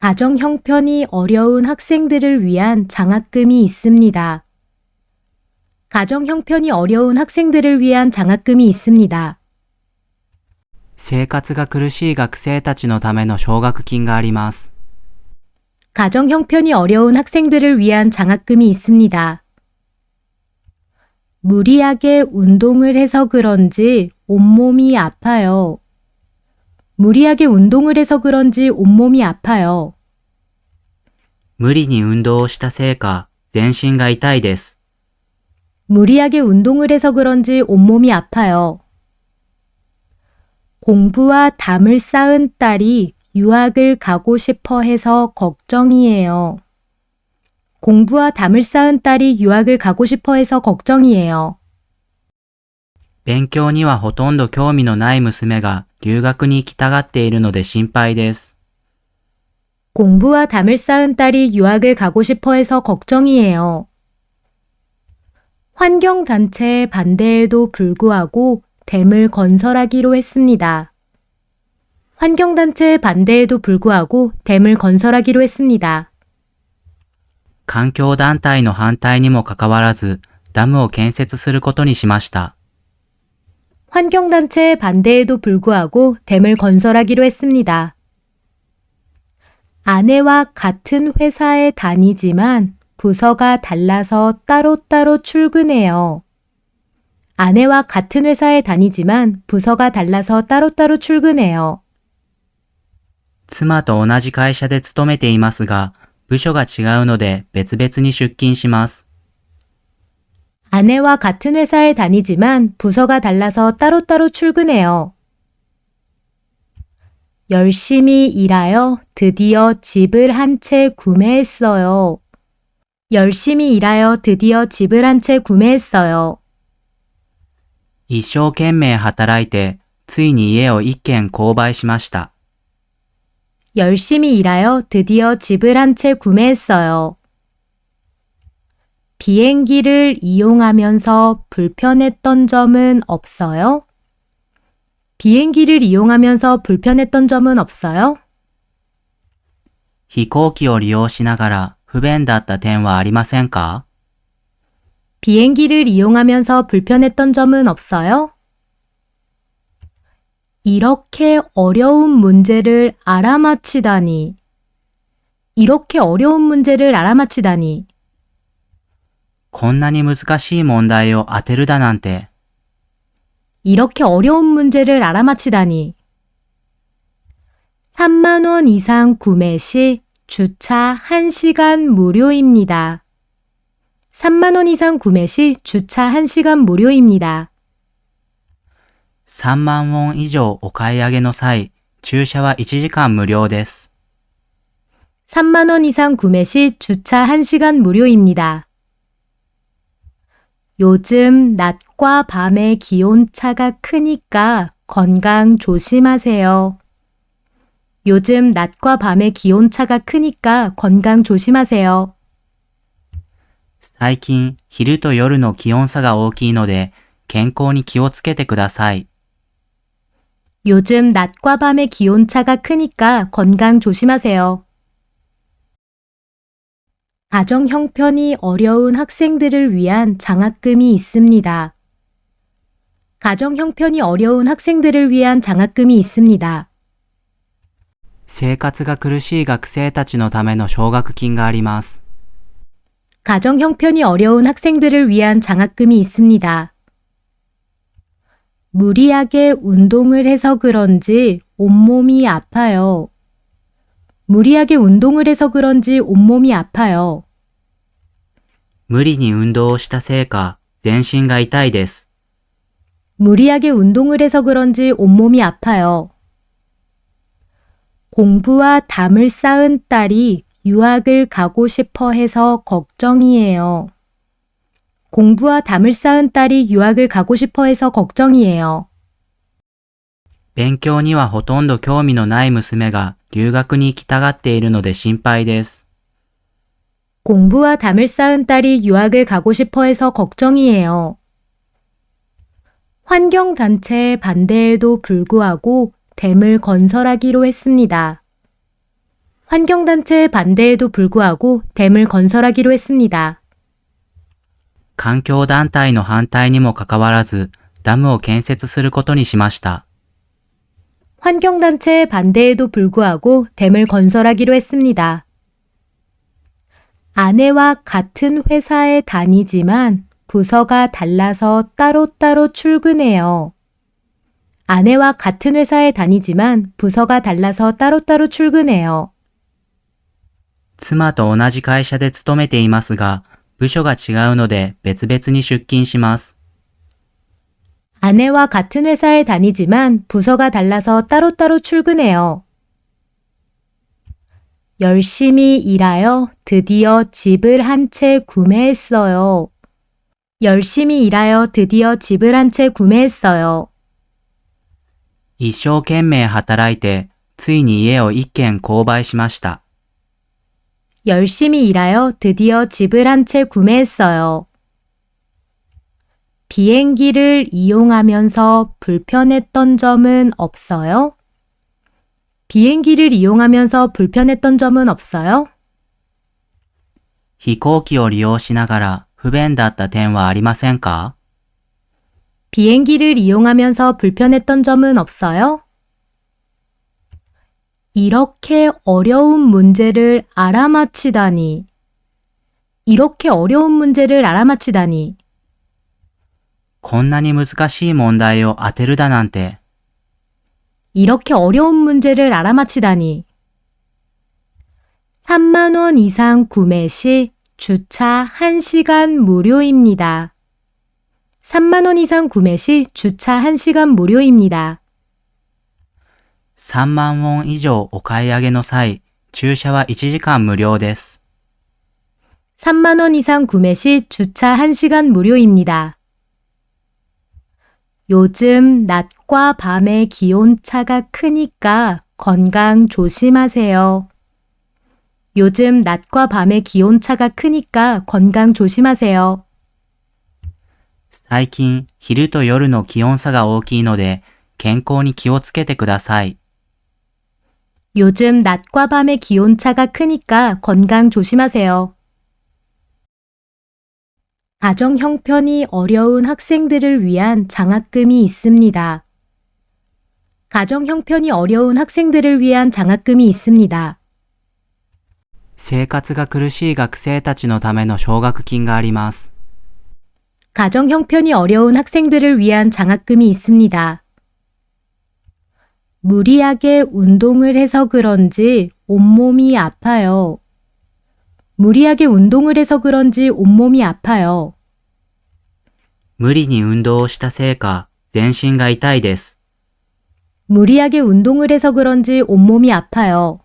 가정 형편이 어려운 학생들을 위한 장학금이 있습니다. 가정 형편이 어려운 학생들을 위한 장학금이 있습니다. 生活が苦しい学生たちのための奨学金があります。 가정 형편이 어려운 학생들을 위한 장학금이 있습니다. 무리하게 운동을 해서 그런지 온몸이 아파요. 무리하게 운동을 해서 그런지 온몸이 아파요. 無理に運動をしたせいか、全身が痛いです。 무리하게 운동을 해서 그런지 온몸이 아파요. 공부와 담을 쌓은 딸이 유학을 가고 싶어 해서 걱정이에요. 공부와 담을 쌓은 딸이 유학을 가고 싶어 해서 걱정이에요. 勉強にはほとんど興味のない娘が留学に行きたがっているので心配です。 공부와 담을 쌓은 딸이 유학을 가고 싶어 해서 걱정이에요. 환경단체의 반대에도 불구하고 댐을 건설하기로 했습니다. 환경단체의 반대에도 불구하고 댐을 건설하기로 했습니다. 環境団体の反対にもかかわらず、ダムを建設することにしました。 환경단체의 반대에도 불구하고 댐을 건설하기로 했습니다. 아내와 같은 회사에 다니지만 부서가 달라서 따로따로 출근해요. 아내와 같은 회사에 다니지만 부서가 달라서 따로따로 출근해요. 妻と同じ会社で勤めていますが、部署が違うので別々に出勤します。 아내와 같은 회사에 다니지만 부서가 달라서 따로따로 출근해요. 열심히 일하여 드디어 집을 한 채 구매했어요. 열심히 일하여 드디어 집을 한 채 구매했어요. 一生懸命働いて、ついに家を一軒購買しました。 열심히 일하여 드디어 집을 한 채 구매했어요. 비행기를 이용하면서 불편했던 점은 없어요? 비행기를 이용하면서 불편했던 점은 없어요? 飛行機を利用しながら不便だった点はありませんか？ 비행기를 이용하면서 불편했던 점은 없어요? 이렇게 어려운 문제를 알아맞히다니. 이렇게 어려운 문제를 알아맞히다니. こんなに難しい問題を当てるだなんて。 이렇게 어려운 문제를 알아맞히다니. 3만 원 이상 구매 시 주차 1시간 무료입니다. 3만 원 이상 구매 시 주차 1시간 무료입니다. 3万ウォン以上お買い上げの際、駐車は1時間無料です。 3만 원 이상 구매 시 주차 1시간 무료입니다. 요즘 낮과 밤의 기온차가 크니까 건강 조심하세요. 요즘 낮과 밤의 기온차가 크니까 건강 조심하세요. 最近、昼と夜の気温差が大きいので、健康に気をつけてください。 요즘 낮과 밤의 기온차가 크니까 건강 조심하세요. 가정 형편이 어려운 학생들을 위한 장학금이 있습니다. 가정 형편이 어려운 학생들을 위한 장학금이 있습니다. 生活が苦しい学生たちのための奨学金があります。 가정 형편이 어려운 학생들을 위한 장학금이 있습니다. 무리하게 운동을 해서 그런지 온몸이 아파요. 무리하게 운동을 해서 그런지 온몸이 아파요. 無理に運動をしたせいか、全身が痛いです。 무리하게 운동을 해서 그런지 온몸이 아파요. 공부와 담을 쌓은 딸이 유학을 가고 싶어 해서 걱정이에요. 공부와 담을 쌓은 딸이 유학을 가고 싶어 해서 걱정이에요. 勉強にはほとんど興味のない娘が留学に行きたがっているので心配です。 공부와 담을 쌓은 딸이 유학을 가고 싶어 해서 걱정이에요. 환경단체의 반대에도 불구하고 댐을 건설하기로 했습니다. 환경단체의 반대에도 불구하고 댐을 건설하기로 했습니다. 環境団体の反対にもかかわらず、ダムを建設することにしました。 환경단체의 반대에도 불구하고 댐을 건설하기로 했습니다. 아내와 같은 회사에 다니지만 부서가 달라서 따로따로 출근해요. 아내와 같은 회사에 다니지만 부서가 달라서 따로따로 출근해요. 妻と同じ会社で勤めていますが、部署が違うので別々に出勤します。 아내와 같은 회사에 다니지만 부서가 달라서 따로따로 출근해요. 열심히 일하여 드디어 집을 한 채 구매했어요. 열심히 일하여 드디어 집을 한 채 구매했어요. 一生懸命働いて、ついに家を一軒購買しました。 열심히 일하여 드디어 집을 한 채 구매했어요. 비행기를 이용하면서 불편했던 점은 없어요? 비행기를 이용하면서 불편했던 점은 없어요? 飛行機を利用しながら不便だった点はありませんか？ 비행기를 이용하면서 불편했던 점은 없어요? 이렇게 어려운 문제를 알아맞히다니. 이렇게 어려운 문제를 알아맞히다니. こんなに難しい問題を当てるだなんて。 이렇게 어려운 문제를 알아맞히다니. 3만 원 이상 구매 시 주차 1시간 무료입니다. 3만 원 이상 구매 시 주차 1시간 무료입니다. 3万ウォン以上お買い上げの際、駐車は1時間無料です。 3만 원 이상 구매 시 주차 1시간 무료입니다. 요즘 낮과 밤의 기온차가 크니까 건강 조심하세요. 요즘 낮과 밤의 기온차가 크니까 건강 조심하세요. 最近、昼と夜の気温差が大きいので、健康に気をつけてください。 요즘 낮과 밤의 기온차가 크니까 건강 조심하세요. 가정 형편이 어려운 학생들을 위한 장학금이 있습니다. 가정 형편이 어려운 학생들을 위한 장학금이 있습니다. 生活が苦しい学生たちのための奨学金があります。 가정 형편이 어려운 학생들을 위한 장학금이 있습니다. 무리하게 운동을 해서 그런지 온몸이 아파요. 무리하게 운동을 해서 그런지 온몸이 아파요. 無理に運動をしたせいか、全身が痛いです。 무리하게 운동을 해서 그런지 온몸이 아파요.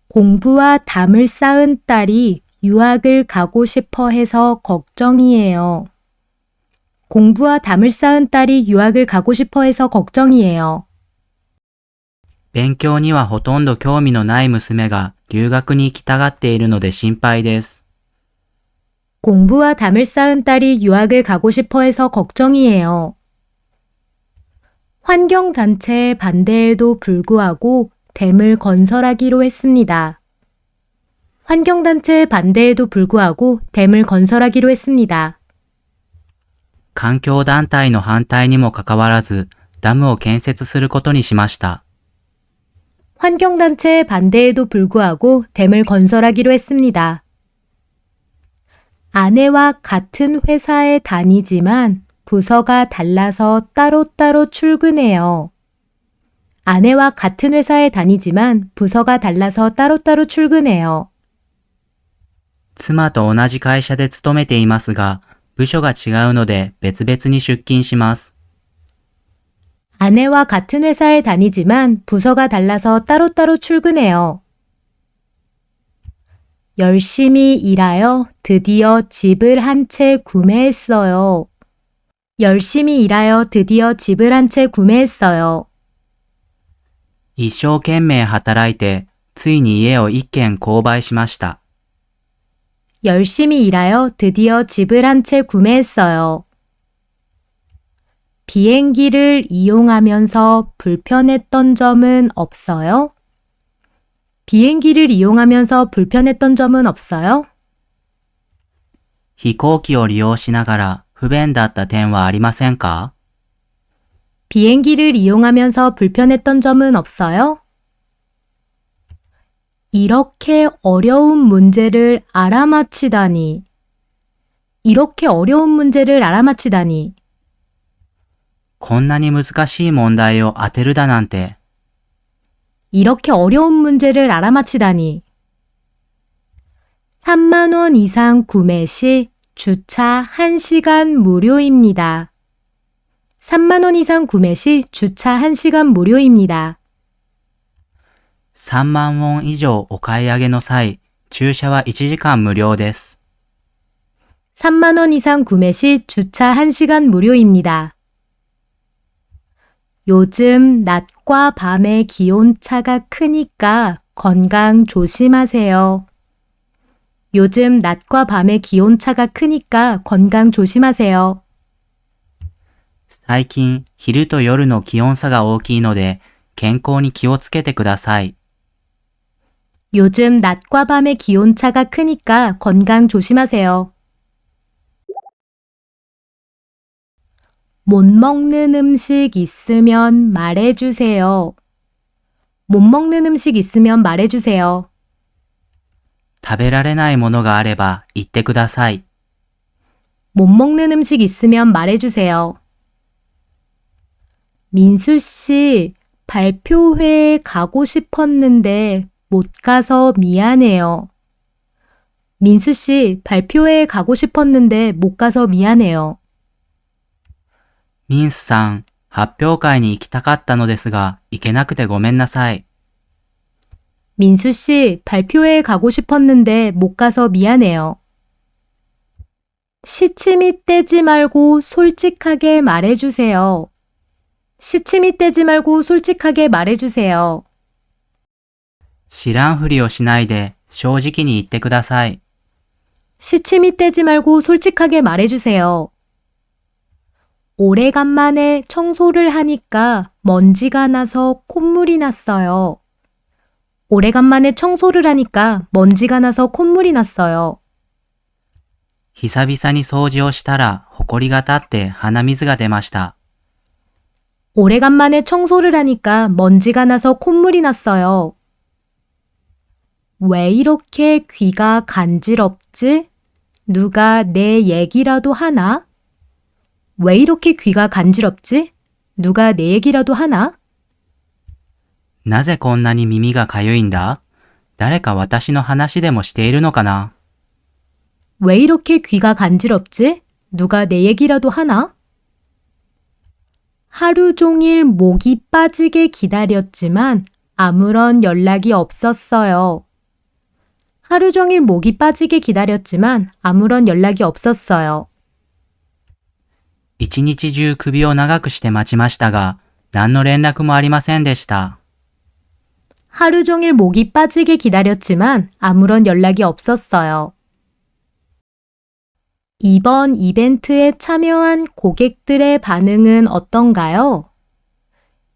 공부와 담을 쌓은 딸이 유학을 가고 싶어 해서 걱정이에요. 공부와 담을 쌓은 딸이 유학을 가고 싶어 해서 걱정이에요. 勉強にはほとんど興味のない娘が留学に行きたがっているので心配です。 공부와 담을 쌓은 딸이 유학을 가고 싶어 해서 걱정이에요. 환경단체의 반대에도 불구하고 댐을 건설하기로 했습니다. 환경단체의 반대에도 불구하고 댐을 건설하기로 했습니다. 環境団体の反対にもかかわらず、ダムを建設することにしました。 환경단체의 반대에도 불구하고 댐을 건설하기로 했습니다. 아내와 같은 회사에 다니지만 부서가 달라서 따로따로 출근해요. 아내와 같은 회사에 다니지만 부서가 달라서 따로따로 출근해요. 妻と同じ会社で勤めていますが、部署が違うので別々に出勤します。 아내와 같은 회사에 다니지만 부서가 달라서 따로따로 출근해요. 열심히 일하여 드디어 집을 한 채 구매했어요. 열심히 일하여 드디어 집을 한 채 구매했어요. 一生懸命働いて、ついに家を一軒購買しました。 열심히 일하여 드디어 집을 한 채 구매했어요. 비행기를 이용하면서 불편했던 점은 없어요? 비행기를 이용하면서 불편했던 점은 없어요? 飛行機を利用しながら不便だった点はありませんか？ 비행기를 이용하면서 불편했던 점은 없어요? 이렇게 어려운 문제를 알아맞히다니. 이렇게 어려운 문제를 알아맞히다니. こんなに難しい問題を当てるだなんて。 이렇게 어려운 문제를 알아맞히다니. 3만 원 이상 구매 시 주차 1시간 무료입니다. 3만 원 이상 구매 시 주차 1시간 무료입니다. 3万ウォン以上お買い上げの際、駐車は1時間無料です。 3만 원 이상 구매 시 주차 1시간 무료입니다. 요즘 낮과 밤의 기온차가 크니까 건강 조심하세요. 요즘 낮과 밤의 기온차가 크니까 건강 조심하세요. 最近、昼と夜の気温差が大きいので、健康に気をつけてください。 요즘 낮과 밤의 기온차가 크니까 건강 조심하세요. 못 먹는 음식 있으면 말해주세요. 못 먹는 음식 있으면 말해주세요. 食べられないものがあれば言ってください。 못 먹는 음식 있으면 말해주세요. 민수 씨, 발표회에 가고 싶었는데 못 가서 미안해요. 민수 씨, 발표회에 가고 싶었는데 못 가서 미안해요. ミンスさん、発表会に行きたかったのですが、行けなくてごめんなさい。 민수 씨, 발표회에 가고 싶었는데 못 가서 미안해요. 시치미 떼지 말고 솔직하게 말해주세요. 시치미 떼지 말고 솔직하게 말해주세요. 知らんふりをしないで、正直に言ってください。 시치미 떼지 말고 솔직하게 말해주세요. 오래간만에 청소를 하니까 먼지가 나서 콧물이 났어요. 오래간만에 청소를 하니까 먼지가 나서 콧물이 났어요. 久々に掃除をしたら、ほこりが立って鼻水が出ました。 오래간만에 청소를 하니까 먼지가 나서 콧물이 났어요. 왜 이렇게 귀가 간지럽지? 누가 내 얘기라도 하나? 왜 이렇게 귀가 간지럽지? 누가 내 얘기라도 하나? なぜこんなに耳がかゆいんだ？誰か私の話でもしているのかな？ 왜 이렇게 귀가 간지럽지? 누가 내 얘기라도 하나? 하루 종일 목이 빠지게 기다렸지만 아무런 연락이 없었어요. 하루 종일 목이 빠지게 기다렸지만 아무런 연락이 없었어요. 一日中首を長くして待ちましたが、何の連絡もありませんでした。 하루 종일 목이 빠지게 기다렸지만 아무런 연락이 없었어요. 이번 이벤트에 참여한 고객들의 반응은 어떤가요?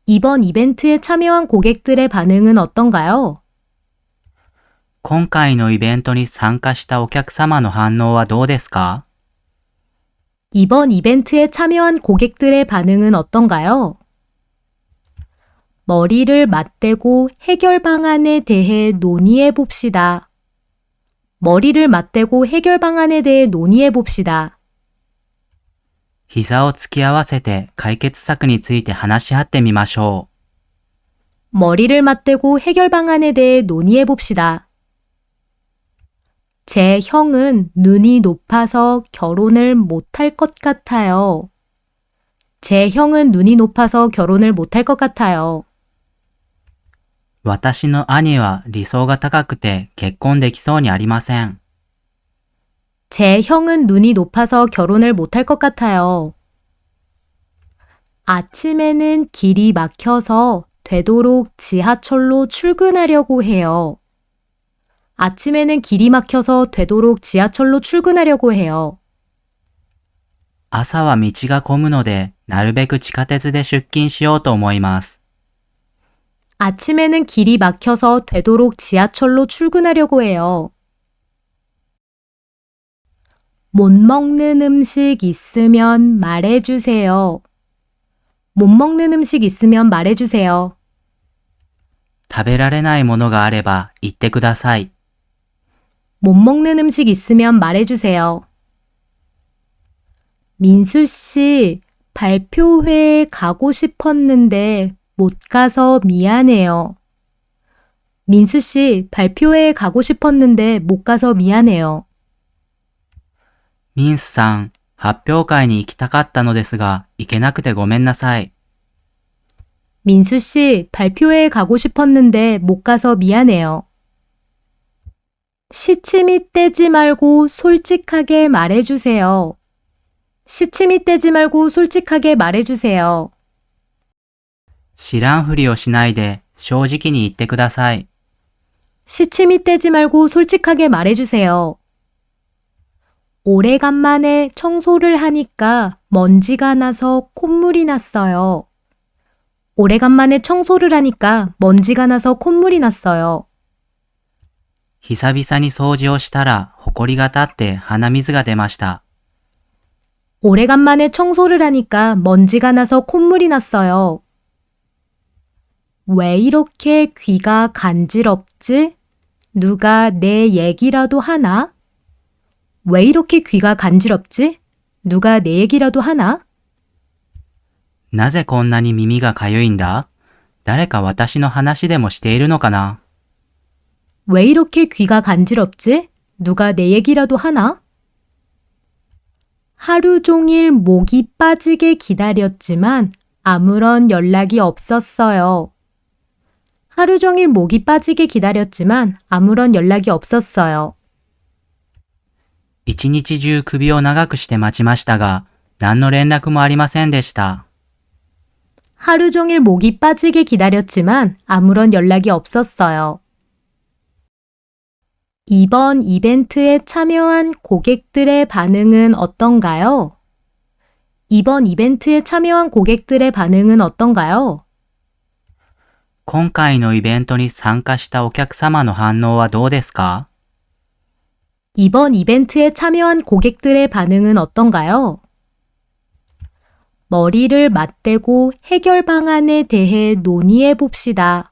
이번 이벤트에 참여한 고객들의 반응은 어떤가요? 今回のイベントに参加したお客様の反応はどうですか？ 이번 이벤트에 참여한 고객들의 반응은 어떤가요? 머리를 맞대고 해결 방안에 대해 논의해 봅시다. 머리를 맞대고 해결 방안에 대해 논의해 봅시다. 膝を突き合わせて解決策について話し合ってみましょう。 머리를 맞대고 해결 방안에 대해 논의해 봅시다. 제 형은 눈이 높아서 결혼을 못할 것 같아요. 제 형은 눈이 높아서 결혼을 못할 것 같아요. 私の兄は理想が高くて結婚できそうにありません。 제 형은 눈이 높아서 결혼을 못할 것 같아요. 아침에는 길이 막혀서 되도록 지하철로 출근하려고 해요. 아침에는 길이 막혀서 되도록 지하철로 출근하려고 해요. 朝は道が混むので、なるべく地下鉄で出勤しようと思います。 아침에는 길이 막혀서 되도록 지하철로 출근하려고 해요. 못 먹는 음식 있으면 말해주세요. 못 먹는 음식 있으면 말해주세요. 食べられないものがあれば言ってください。 못 먹는 음식 있으면 말해주세요. 민수 씨, 발표회에 가고 싶었는데 못 가서 미안해요. 민수 씨, 발표회에 가고 싶었는데 못 가서 미안해요. ミンスさん、発表会に行きたかったのですが、行けなくてごめんなさい。 민수 씨, 발표회에 가고 싶었는데 못 가서 미안해요. 시치미 떼지 말고 솔직하게 말해주세요. 시치미 떼지 말고 솔직하게 말해주세요. 知らんふりをしないで正直に言ってください。 시치미 떼지 말고 솔직하게 말해주세요. 오래간만에 청소를 하니까 먼지가 나서 콧물이 났어요. 오래간만에 청소를 하니까 먼지가 나서 콧물이 났어요. 久々に掃除をしたら、ほこりが立って鼻水が出ました。 오래간만에 청소를 하니까 먼지가 나서 콧물이 났어요. 왜 이렇게 귀가 간지럽지? 누가 내 얘기라도 하나? 왜 이렇게 귀가 간지럽지? 누가 내 얘기라도 하나? なぜこんなに耳がかゆいんだ？誰か私の話でもしているのかな？ 왜 이렇게 귀가 간지럽지? 누가 내 얘기라도 하나? 하루 종일 목이 빠지게 기다렸지만 아무런 연락이 없었어요. 하루 종일 목이 빠지게 기다렸지만 아무런 연락이 없었어요. 一日中首を長くして待ちましたが、何の連絡もありませんでした。 하루 종일 목이 빠지게 기다렸지만 아무런 연락이 없었어요. 이번 이벤트에 참여한 고객들의 반응은 어떤가요? 이번 이벤트에 참여한 고객들의 반응은 어떤가요? 今回のイベントに参加したお客様の反応はどうですか？ 이번 이벤트에 참여한 고객들의 반응은 어떤가요? 머리를 맞대고 해결 방안에 대해 논의해 봅시다.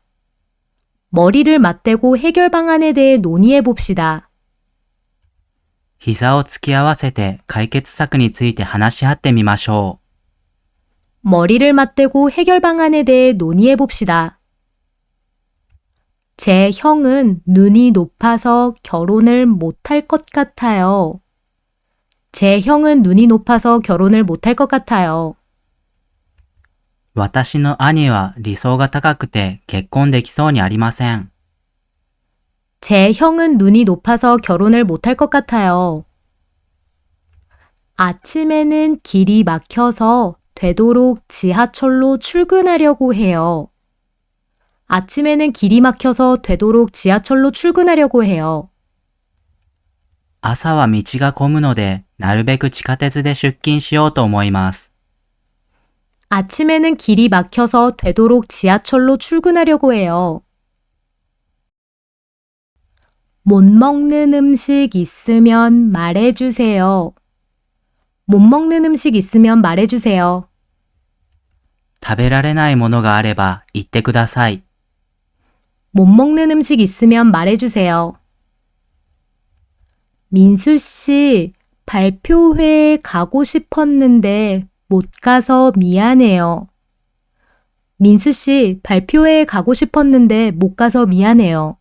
머리를 맞대고 해결 방안에 대해 논의해 봅시다. 膝を突き合わせて解決策について話し合ってみましょ 머리를 맞대고 해결 방안에 대해 논의해 봅시다. 제 형은 눈이 높아서 결혼을 못할 것 같아요. 제 형은 눈이 높아서 결혼을 못할 것 같아요. う。私の兄は理想が高くて結婚できそうにありません。 제 형은 눈이 높아서 결혼을 못할 것 같아요. 아침에는 길이 막혀서 되도록 지하철로 출근하려고 해요. 아침에는 길이 막혀서 되도록 지하철로 출근하려고 해요. 朝は道が混むので、なるべく地下鉄で出勤しようと思います。 아침에는 길이 막혀서 되도록 지하철로 출근하려고 해요. 못 먹는 음식 있으면 말해주세요. 못 먹는 음식 있으면 말해주세요. 食べられないものがあれば言ってください。 못 먹는 음식 있으면 말해주세요. 민수 씨, 발표회에 가고 싶었는데 못 가서 미안해요. 민수 씨, 발표회에 가고 싶었는데 못 가서 미안해요.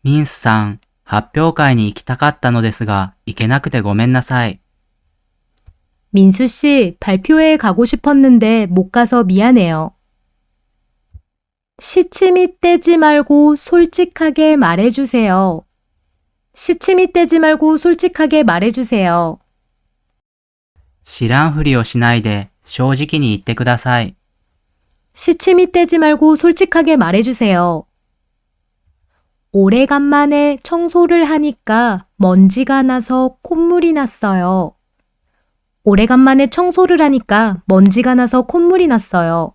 ミンスさん、発表会に行きたかったのですが、行けなくてごめんなさい。 민수 씨, 발표회에 가고 싶었는데 못 가서 미안해요. 시치미 떼지 말고 솔직하게 말해주세요. 시치미 떼지 말고 솔직하게 말해주세요. 知らんふりをしないで正直に言ってください。 시치미 떼지 말고 솔직하게 말해주세요. 오래간만에 청소를 하니까 먼지가 나서 콧물이 났어요. 오래간만에 청소를 하니까 먼지가 나서 콧물이 났어요.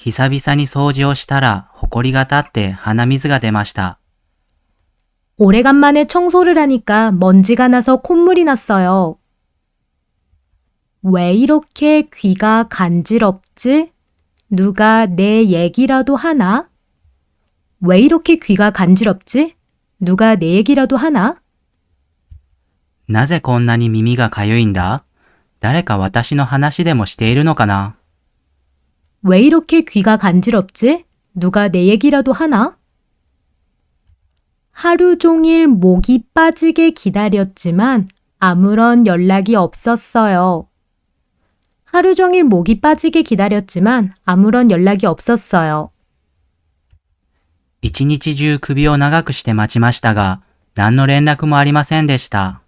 久々に掃除をしたら、ほこりが立って鼻水が出ました。 오래간만에 청소를 하니까 먼지가 나서 콧물이 났어요. 왜 이렇게 귀가 간지럽지? 누가 내 얘기라도 하나? 왜 이렇게 귀가 간지럽지? 누가 내 얘기라도 하나? なぜこんなに耳がかゆいんだ？誰か私の話でもしているのかな？ 왜 이렇게 귀가 간지럽지? 누가 내 얘기라도 하나? 하루 종일 목이 빠지게 기다렸지만 아무런 연락이 없었어요. 하루 종일 목이 빠지게 기다렸지만 아무런 연락이 없었어요. 一日中首を長くして待ちましたが、何の連絡もありませんでした。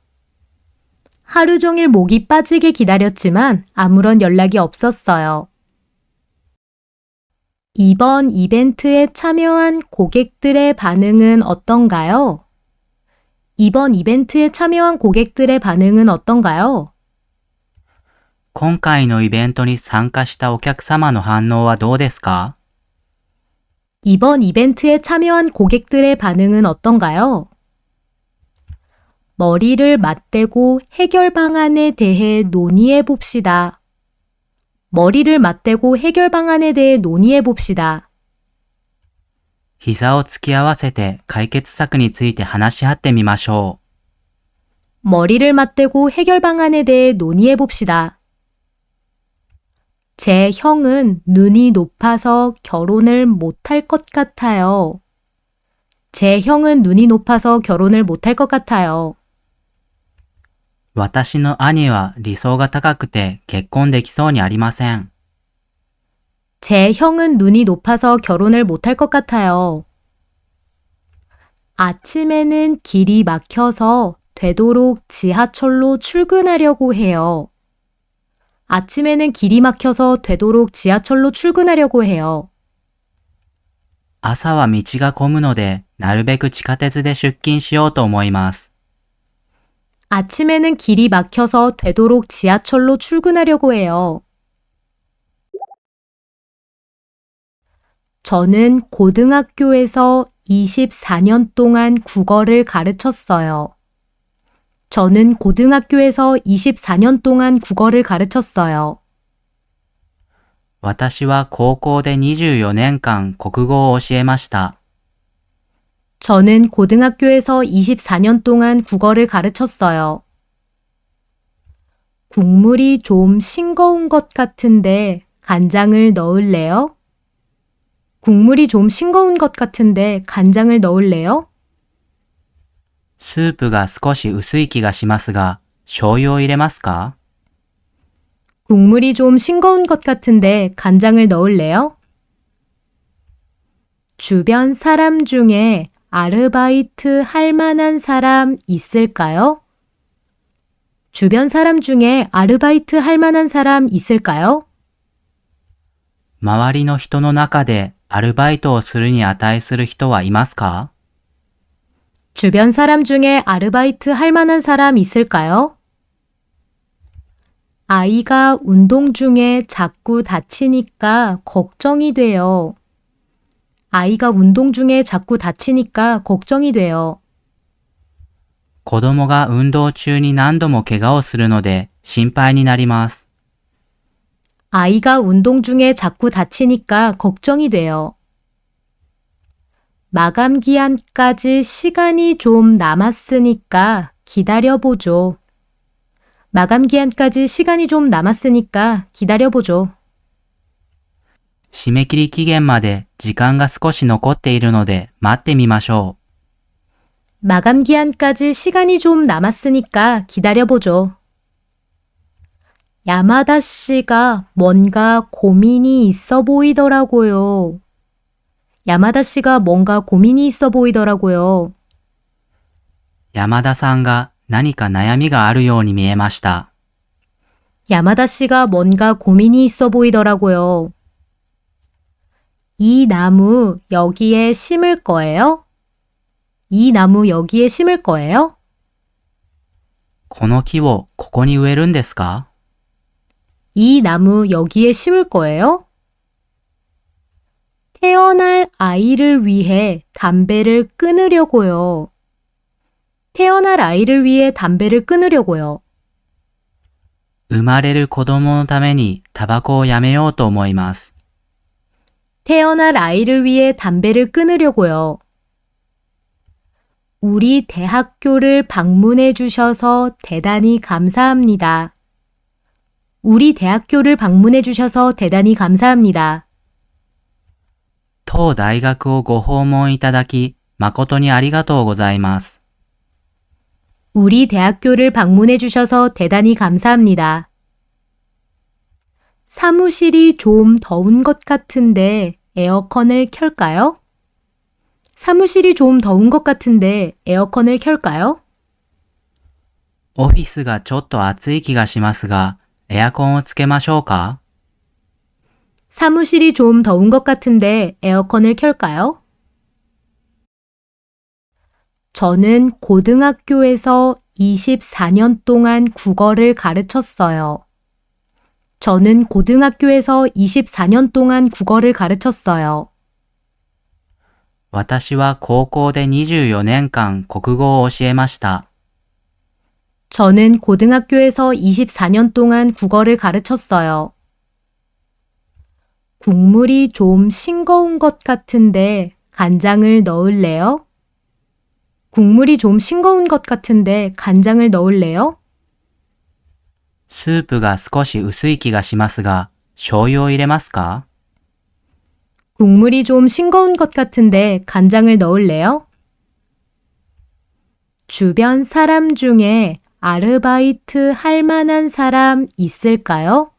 하루 종일 목이 빠지게 기다렸지만 아무런 연락이 없었어요. 이번 이벤트에 참여한 고객들의 반응은 어떤가요? 이번 이벤트에 참여한 고객들의 반응은 어떤가요? 今回のイベントに参加したお客様の反応はどうですか？ 이번 이벤트에 참여한 고객들의 반응은 어떤가요? 머리를 맞대고 해결 방안에 대해 논의해 봅시다. 머리를 맞대고 해결 방안에 대해 논의해 봅시다. 膝を突き合わせて解決策について話し合ってみましょ 머리를 맞대고 해결 방안에 대해 논의해 봅시다. 제 형은 눈이 높아서 결혼을 못할 것 같아요. 제 형은 눈이 높아서 결혼을 못할 것 같아요. う。私の兄は理想が高くて結婚できそうにありません。 제 형은 눈이 높아서 결혼을 못할 것 같아요. 아침에는 길이 막혀서 되도록 지하철로 출근하려고 해요. 아침에는 길이 막혀서 되도록 지하철로 출근하려고 해요. 朝は道が混むので、なるべく地下鉄で出勤しようと思います。 아침에는 길이 막혀서 되도록 지하철로 출근하려고 해요. 저는 고등학교에서 24년 동안 국어를 가르쳤어요. 저는 고등학교에서 24년 동안 국어를 가르쳤어요. 私は高校で24年間国語を教えました。 저는 고등학교에서 24년 동안 국어를 가르쳤어요. 국물이 좀 싱거운 것 같은데 간장을 넣을래요? 국물이 좀 싱거운 것 같은데 간장을 넣을래요? スープが少し薄い気がしますが、醤油を入れますか？ 국물이 좀 싱거운 것 같은데 간장을 넣을래요? 주변 사람 중에 아르바이트 할 만한 사람 있을까요? 주변 사람 중에 아르바이트 할 만한 사람 있을까요? 周りの人の中でアルバイトをするに値する人はいますか？ 주변 사람 중에 아르바이트 할 만한 사람 있을까요? 아이가 운동 중에 자꾸 다치니까 걱정이 돼요. 아이가 운동 중에 자꾸 다치니까 걱정이 돼요. 子供が運動中に何度も怪我をするので心配になります。 아이가 운동 중에 자꾸 다치니까 걱정이 돼요. 마감 기한까지 시간이 좀 남았으니까 기다려보죠. 마감 기한까지 시간이 좀 남았으니까 기다려보죠. 締め切り期限まで時間が少し残っているので待ってみましょ 마감 기한까지 시간이 좀 남았으니까 기다려보죠. 야마다 씨가 뭔가 고민이 있어 보이더라고요. 야마다 씨가 뭔가 고민이 있어 보이더라고요. う。山田さんが何か悩みがあるように見えました。 야마다 씨가 뭔가 고민이 있어 보이더라고요. 이 나무 여기에 심을 거예요? 이 나무 여기에 심을 거예요? この木をここに植えるんですか？ 이 나무 여기에 심을 거예요? 태어날 아이를 위해 담배를 끊으려고요. 태어날 아이를 위해 담배를 끊으려고요. 生まれる子供のためにタバコをやめようと思います。 태어날 아이를 위해 담배를 끊으려고요. 우리 대학교를 방문해 주셔서 대단히 감사합니다. 우리 대학교를 방문해 주셔서 대단히 감사합니다. 当大学をご訪問いただき、誠にありがとうございます。 우리 대학교를 방문해 주셔서 대단히 감사합니다. 사무실이 좀 더운 것 같은데 에어컨을 켤까요? 사무실이 좀 더운 것 같은데 에어컨을 켤까요? オフィスがちょっと暑い気がしますが、エアコンをつけましょうか？ 사무실이 좀 더운 것 같은데 에어컨을 켤까요? 저는 고등학교에서 24년 동안 국어를 가르쳤어요. 저는 고등학교에서 24년 동안 국어를 가르쳤어요. 私は高校で24年間国語を教えました。 저는 고등학교에서 24년 동안 국어를 가르쳤어요. 국물이 좀 싱거운 것 같은데 간장을 넣을래요? 국물이 좀 싱거운 것 같은데 간장을 넣을래요? スープが少し薄い気がしますが、醤油を入れますか？ 국물이 좀 싱거운 것 같은데 간장을 넣을래요? 주변 사람 중에 아르바이트 할 만한 사람 있을까요?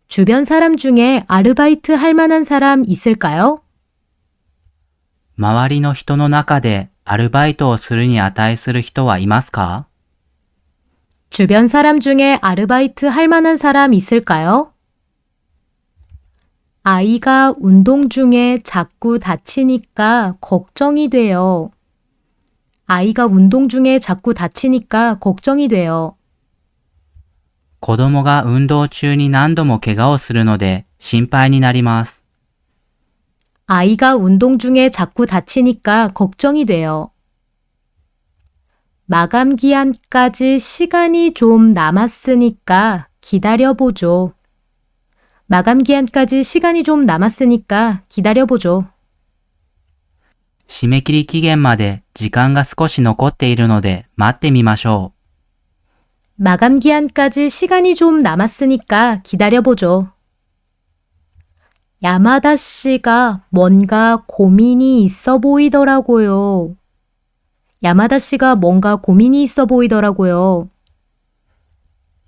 주변 사람 중에 아르바이트 할 만한 사람 있을까요? 周りの人の中でアルバイトをするに値する人はいますか？ 주변 사람 중에 아르바이트 할 만한 사람 있을까요? 아이가 운동 중에 자꾸 다치니까 걱정이 돼요. 아이가 운동 중에 자꾸 다치니까 걱정이 돼요. 子供が運動中に何度も怪我をするので心配になります。 아이가 운동 중에 자꾸 다치니까 걱정이 돼요. 마감 기한까지 시간이 좀 남았으니까 기다려보죠. 마감 기한까지 시간이 좀 남았으니까 기다려보죠. 締め切り期限まで時間が少し残っているので待ってみましょう。 마감 기한까지 시간이 좀 남았으니까 기다려보죠. 야마다 씨가 뭔가 고민이 있어 보이더라고요. 야마다 씨가 뭔가 고민이 있어 보이더라고요.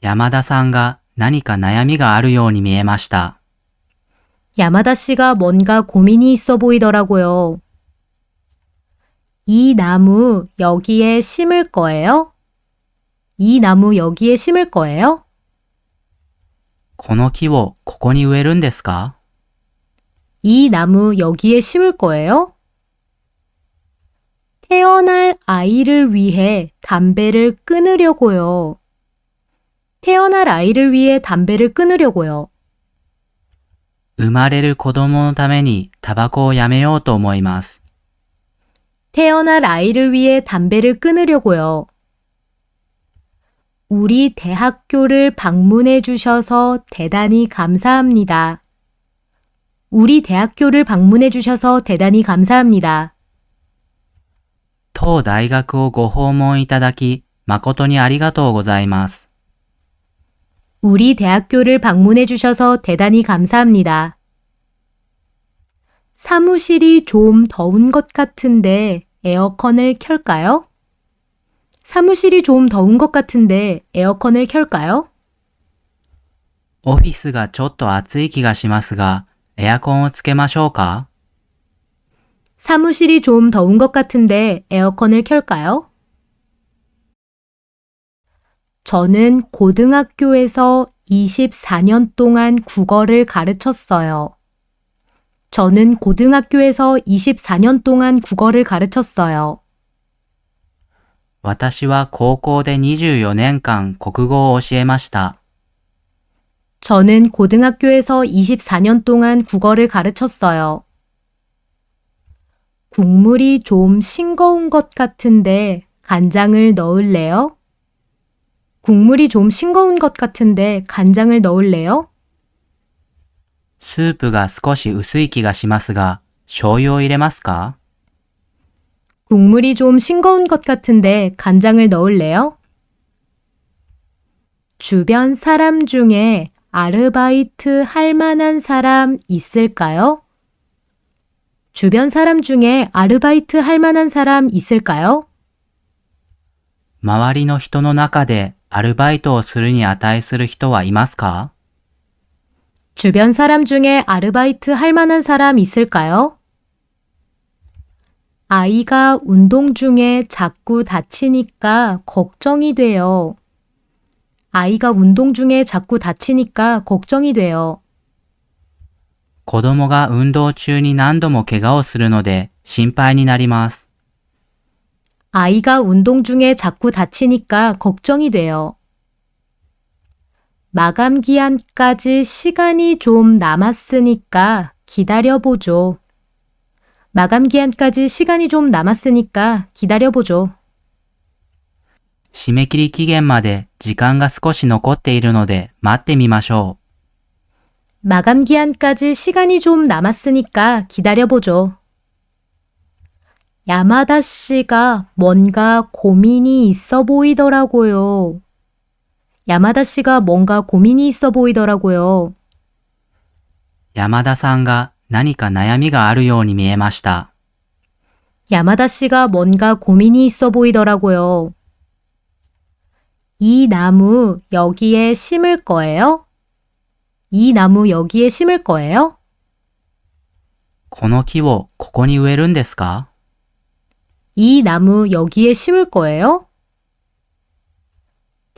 山田さんが何か悩みがあるように見えました。 야마다 씨가 뭔가 고민이 있어 보이더라고요. 이 나무 여기에 심을 거예요? 이 나무 여기에 심을 거예요? この木をここに植えるんですか？ 이 나무 여기에 심을 거예요? 태어날 아이를 위해 담배를 끊으려고요. 태어날 아이를 위해 담배를 끊으려고요. 生まれる子供のためにタバコをやめようと思います。 태어날 아이를 위해 담배를 끊으려고요. 우리 대학교를 방문해 주셔서 대단히 감사합니다. 우리 대학교를 방문해 주셔서 대단히 감사합니다. 当大学をご訪問いただき、誠にありがとうございます。 우리 대학교를 방문해 주셔서 대단히 감사합니다. 사무실이 좀 더운 것 같은데 에어컨을 켤까요? 사무실이 좀 더운 것 같은데 에어컨을 켤까요? オフィスがちょっと暑い気がしますが、エアコンをつけましょうか？ 사무실이 좀 더운 것 같은데 에어컨을 켤까요? 저는 고등학교에서 24년 동안 국어를 가르쳤어요. 저는 고등학교에서 24년 동안 국어를 가르쳤어요. 私は高校で24年間国語を教えました。 저는 고등학교에서 24년 동안 국어를 가르쳤어요. 국물이 좀 싱거운 것 같은데 간장을 넣을래요? 국물이 좀 싱거운 것 같은데 간장을 넣을래요? スープが少し薄い気がしますが、醤油を入れますか？ 국물이 좀 싱거운 것 같은데 간장을 넣을래요? 주변 사람 중에 아르바이트 할 만한 사람 있을까요? 주변 사람 중에 아르바이트 할 만한 사람 있을까요? 周りの人の中でアルバイトをするに値する人はいますか？ 주변 사람 중에 아르바이트 할 만한 사람 있을까요? 아이가 운동 중에 자꾸 다치니까 걱정이 돼요. 아이가 운동 중에 자꾸 다치니까 걱정이 돼요. 子供が運動中に何度も怪我をするので心配になります。 아이가 운동 중에 자꾸 다치니까 걱정이 돼요. 마감 기한까지 시간이 좀 남았으니까 기다려보죠. 마감 기한까지 시간이 좀 남았으니까 기다려보죠. 締め切り期限まで時間が少し残っているので待ってみましょう。 마감 기한까지 시간이 좀 남았으니까 기다려보죠. 야마다 씨가 뭔가 고민이 있어 보이더라고요. 야마다 씨가 뭔가 고민이 있어 보이더라고요. 山田さんが何か悩みがあるように見えました。 야마다 씨가 뭔가 고민이 있어 보이더라고요. 이 나무 여기에 심을 거예요? 이 나무 여기에 심을 거예요? この木をここに植えるんですか？ 이 나무 여기에 심을 거예요?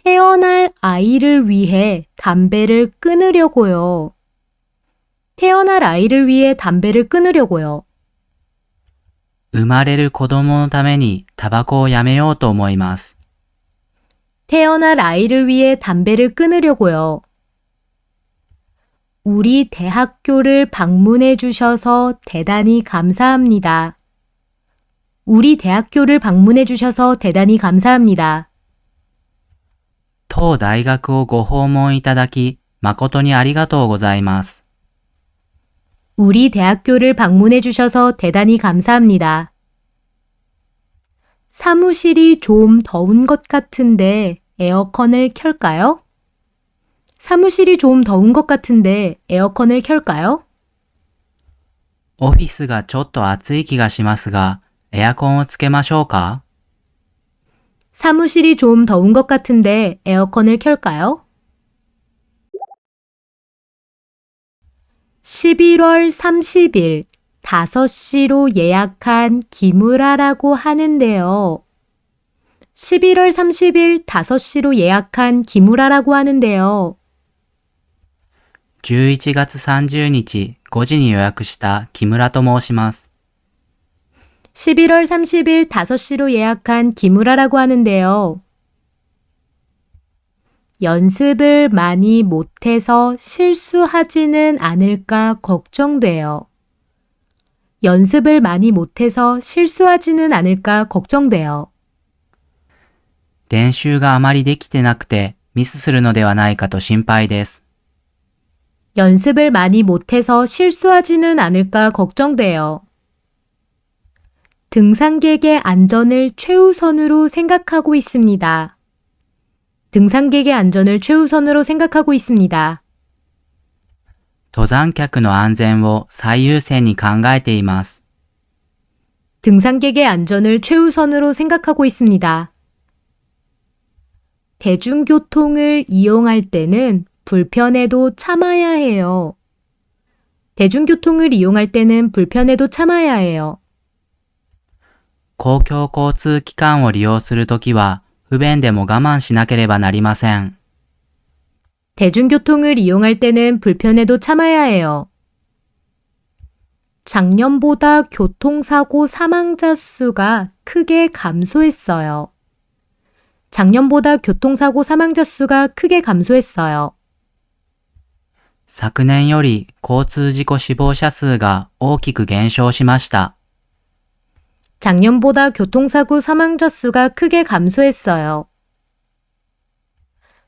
태어날 아이를 위해 담배를 끊으려고요. 태어날 아이를 위해 담배를 끊으려고요. 生まれる子供のためにタバコをやめようと思います。 태어날 아이를 위해 담배를 끊으려고요. 우리 대학교를 방문해 주셔서 대단히 감사합니다. 우리 대학교를 방문해 주셔서 대단히 감사합니다. 当大学をご訪問いただき、誠にありがとうございます。 우리 대학교를 방문해 주셔서 대단히 감사합니다. 사무실이 좀 더운 것 같은데 에어컨을 켤까요? 사무실이 좀 더운 것 같은데 에어컨을 켤까요? オフィスがちょっと暑い気がしますが、エアコンをつけましょうか？ 사무실이 좀 더운 것 같은데 에어컨을 켤까요? 11월 30일 5시로 예약한 기무라라고 하는데요. 11월 30일 5시로 예약한 기무라라고 하는데요. 11月30日5時に予約した木村と申します。 11월 30일 5시로 예약한 기무라라고 하는데요. 연습을 많이 못해서 실수하지는 않을까 걱정돼요. 연습을 많이 못해서 실수하지는 않을까 걱정돼요. 練習があまりできてなくてミスするのではないかと心配です。 연습을 많이 못해서 실수하지는 않을까 걱정돼요. 등산객의 안전을 최우선으로 생각하고 있습니다. 등산객의 안전을 최우선으로 생각하고 있습니다. 登山客の安全を最優先に考えています。 등산객의 안전을 최우선으로 생각하고 있습니다. 대중교통을 이용할 때는 불편해도 참아야 해요. 대중교통을 이용할 때는 불편해도 참아야 해요. 公共交通機関を利用するときは不便でも我慢しなければなりません。 대중교통을 이용할 때는 불편해도 참아야 해요. 작년보다 교통사고 사망자 수가 크게 감소했어요. 작년보다 교통사고 사망자 수가 크게 감소했어요. 昨年より交通事故死亡者数が大きく減少しました。 작년보다 교통사고 사망자 수가 크게 감소했어요.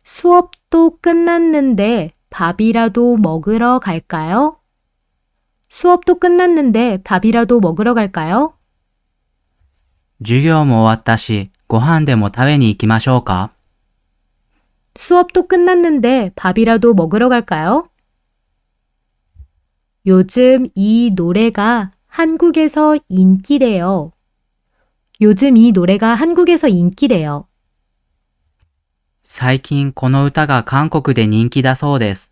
수업도 끝났는데 밥이라도 먹으러 갈까요? 수업도 끝났는데 밥이라도 먹으러 갈까요? 授業も終わったし、ご飯でも食べに行きましょうか。 수업도 끝났는데 밥이라도 먹으러 갈까요? 요즘 이 노래가 한국에서 인기래요. 요즘 이 노래가 한국에서 인기래요. 最近この歌が韓国で人気だそうです。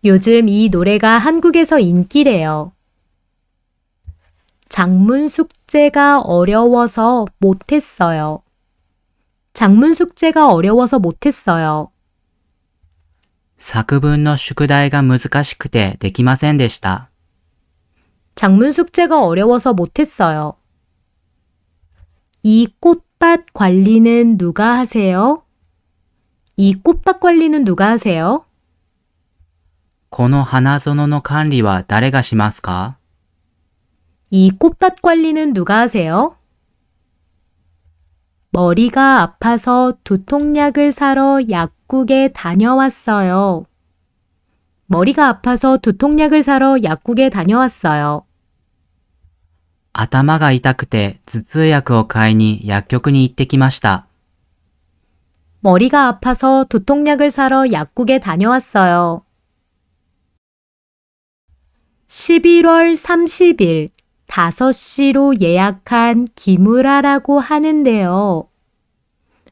요즘 이 노래가 한국에서 인기래요. 작문 숙제가 어려워서 못했어요. 작문 숙제가 어려워서 못했어요. 作文の宿題が難しくてできませんでした。 작문 숙제가 어려워서 못했어요. 이 꽃밭 관리는 누가 하세요? 이 꽃밭 관리는 누가 하세요? この花園の管理は誰がしますか？ 이 꽃밭 관리는 누가 하세요? 머리가 아파서 두통약을 사러 약국에 다녀왔어요. 머리가 아파서 두통약을 사러 약국에 다녀왔어요. 頭が痛くて頭痛薬を買いに薬局に行ってきました。 머리가 아파서 두통약을 사러 약국에 다녀왔어요. 11월 30일 5시로 예약한 김우라라고 하는데요.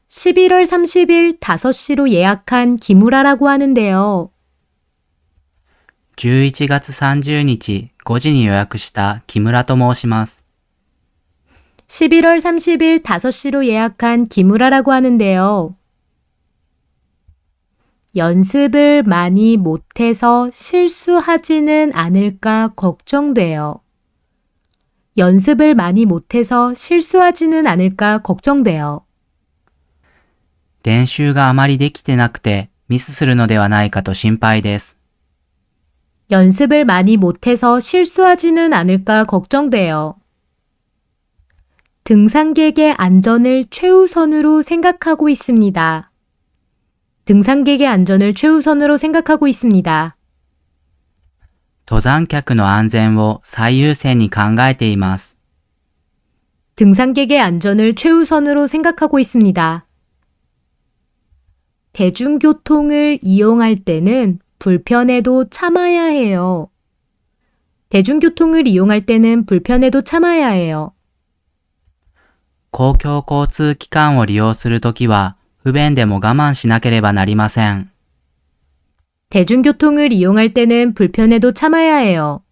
11월 30일 5시로 예약한 김우라라고 하는데요. 11月30日5時に予約した木村と申します。 11월 30일 5시로 예약한 김우라라고 하는데요. 연습을 많이 못해서 실수하지는 않을까 걱정돼요. 연습을 많이 못해서 실수하지는 않을까 걱정돼요. 練習があまりできてなくてミスするのではないかと心配です。 연습을 많이 못해서 실수하지는 않을까 걱정돼요. 등산객의 안전을 최우선으로 생각하고 있습니다. 등산객의 안전을 최우선으로 생각하고 있습니다. 登山客の安全を最優先に考えています。 등산객의 안전을 최우선으로 생각하고 있습니다. 대중교통을 이용할 때는 불편해도 참아야 해요. 대중교통을 이용할 때는 불편해도 참아야 해요. 公共交通機関を利用するときは不便でも我慢しなければなりません。 대중교통을 이용할 때는 불편해도 참아야 해요.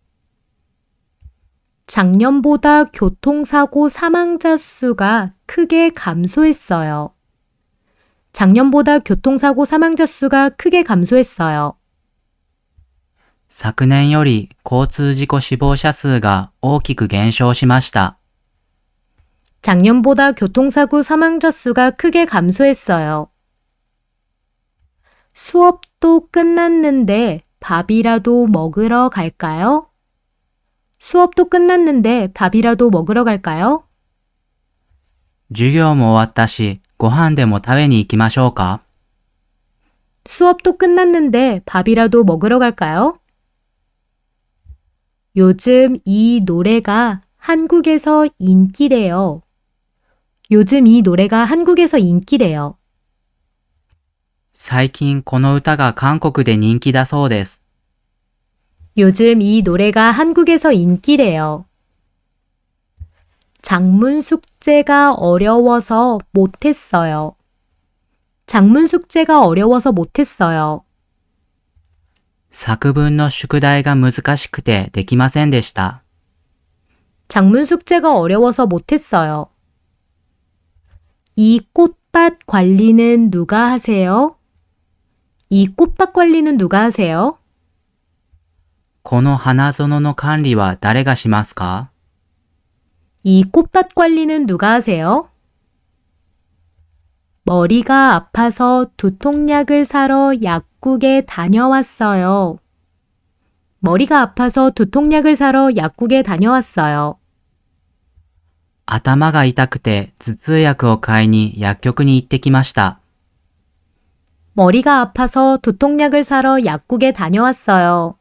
작년보다 교통사고 사망자 수가 크게 감소했어요. 작년보다 교통사고 사망자 수가 크게 감소했어요. 昨年より交通事故死亡者数が大きく減少しました。 작년보다 교통사고 사망자 수가 크게 감소했어요. 수업도 끝났는데 밥이라도 먹으러 갈까요? 수업도 끝났는데 밥이라도 먹으러 갈까요? 授業も終わったし、ご飯でも食べに行きましょうか。 수업도 끝났는데 밥이라도 먹으러 갈까요? 요즘 이 노래가 한국에서 인기래요. 요즘 이 노래가 한국에서 인기래요. 最近この歌が韓国で人気だそうです。 요즘 이 노래가 한국에서 인기래요. 작문 숙제가 어려워서 못했어요. 작문 숙제가 어려워서 못했어요. 作文の宿題が難しくてできませんでした。 작문 숙제가 어려워서 못했어요. 이 꽃밭 관리는 누가 하세요? 이 꽃밭 관리는 누가 하세요? この花園の管理は誰がしますか？ 이 꽃밭 관리는 누가 하세요? 머리가 아파서 두통약을 사러 약국에 다녀왔어요. 머리가 아파서 두통약을 사러 약국에 다녀왔어요. 頭が痛くて頭痛薬を買いに薬局に行ってきました。 머리가 아파서 두통약을 사러 약국에 다녀왔어요.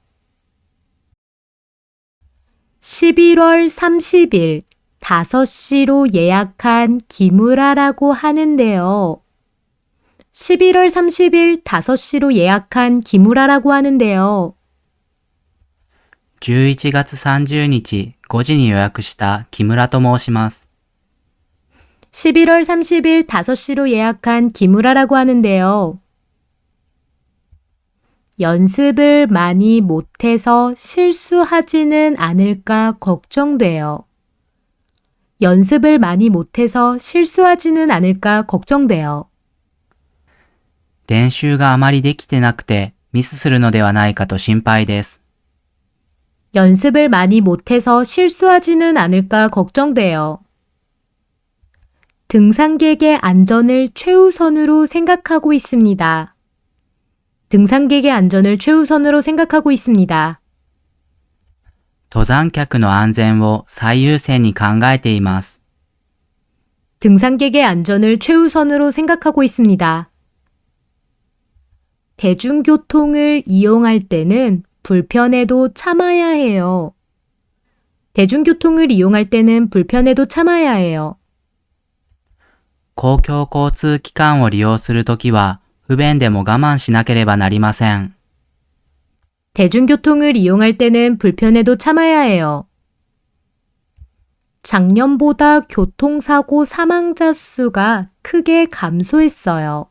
11월 30일 5시로 예약한 기무라라고 하는데요. 11월 30일 5시로 예약한 기무라라고 하는데요. 11月30日5時に予約した木村と申します。 11월 30일 5시로 예약한 기무라라고 하는데요. 연습을 많이 못해서 실수하지는 않을까 걱정돼요. 연습을 많이 못해서 실수하지는 않을까 걱정돼요. 練習があまりできてなくてミスするのではないかと心配です。 연습을 많이 못해서 실수하지는 않을까 걱정돼요. 등산객의 안전을 최우선으로 생각하고 있습니다. 등산객의 안전을 최우선으로 생각하고 있습니다. 登山客の安全を最優先に考えています。 등산객의 안전을 최우선으로 생각하고 있습니다. 대중교통을 이용할 때는 불편해도 참아야 해요. 대중교통을 이용할 때는 불편해도 참아야 해요. 公共交通機関を利用するときは不便でも我慢しなければなりません。 대중교통을 이용할 때는 불편해도 참아야 해요. 작년보다 교통사고 사망자 수가 크게 감소했어요.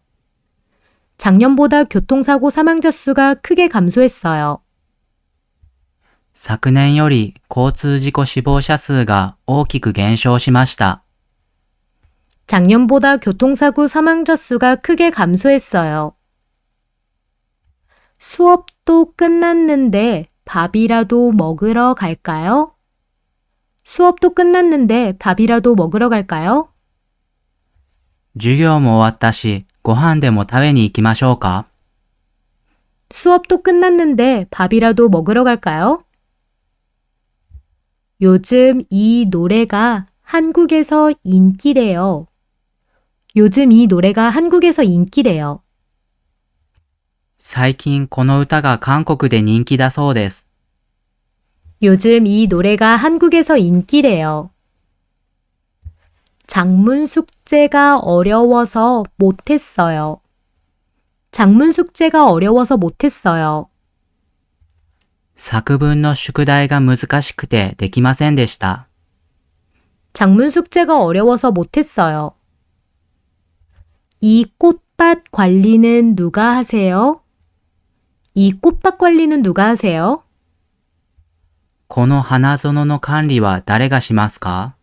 작년보다 교통사고 사망자 수가 크게 감소했어요. 昨年より交通事故死亡者数が大きく減少しました。 작년보다 교통사고 사망자 수가 크게 감소했어요. 수업도 끝났는데 밥이라도 먹으러 갈까요? 수업도 끝났는데 밥이라도 먹으러 갈까요? 授業も終わったし、ご飯でも食べに行きましょうか? 수업도 끝났는데 밥이라도 먹으러 갈까요? 요즘 이 노래가 한국에서 인기래요. 요즘 이 노래가 한국에서 인기래요. 最近この歌が韓国で人気だそうです。 요즘 이 노래가 한국에서 인기래요. 작문 숙제가 어려워서 못했어요. 작문 숙제가 어려워서 못했어요. 作文の宿題が難しくてできませんでした。 작문 숙제가 어려워서 못했어요. 이 꽃밭 관리는 누가 하세요? 이 꽃밭 관리는 누가 하세요? この花園の管理は誰がしますか?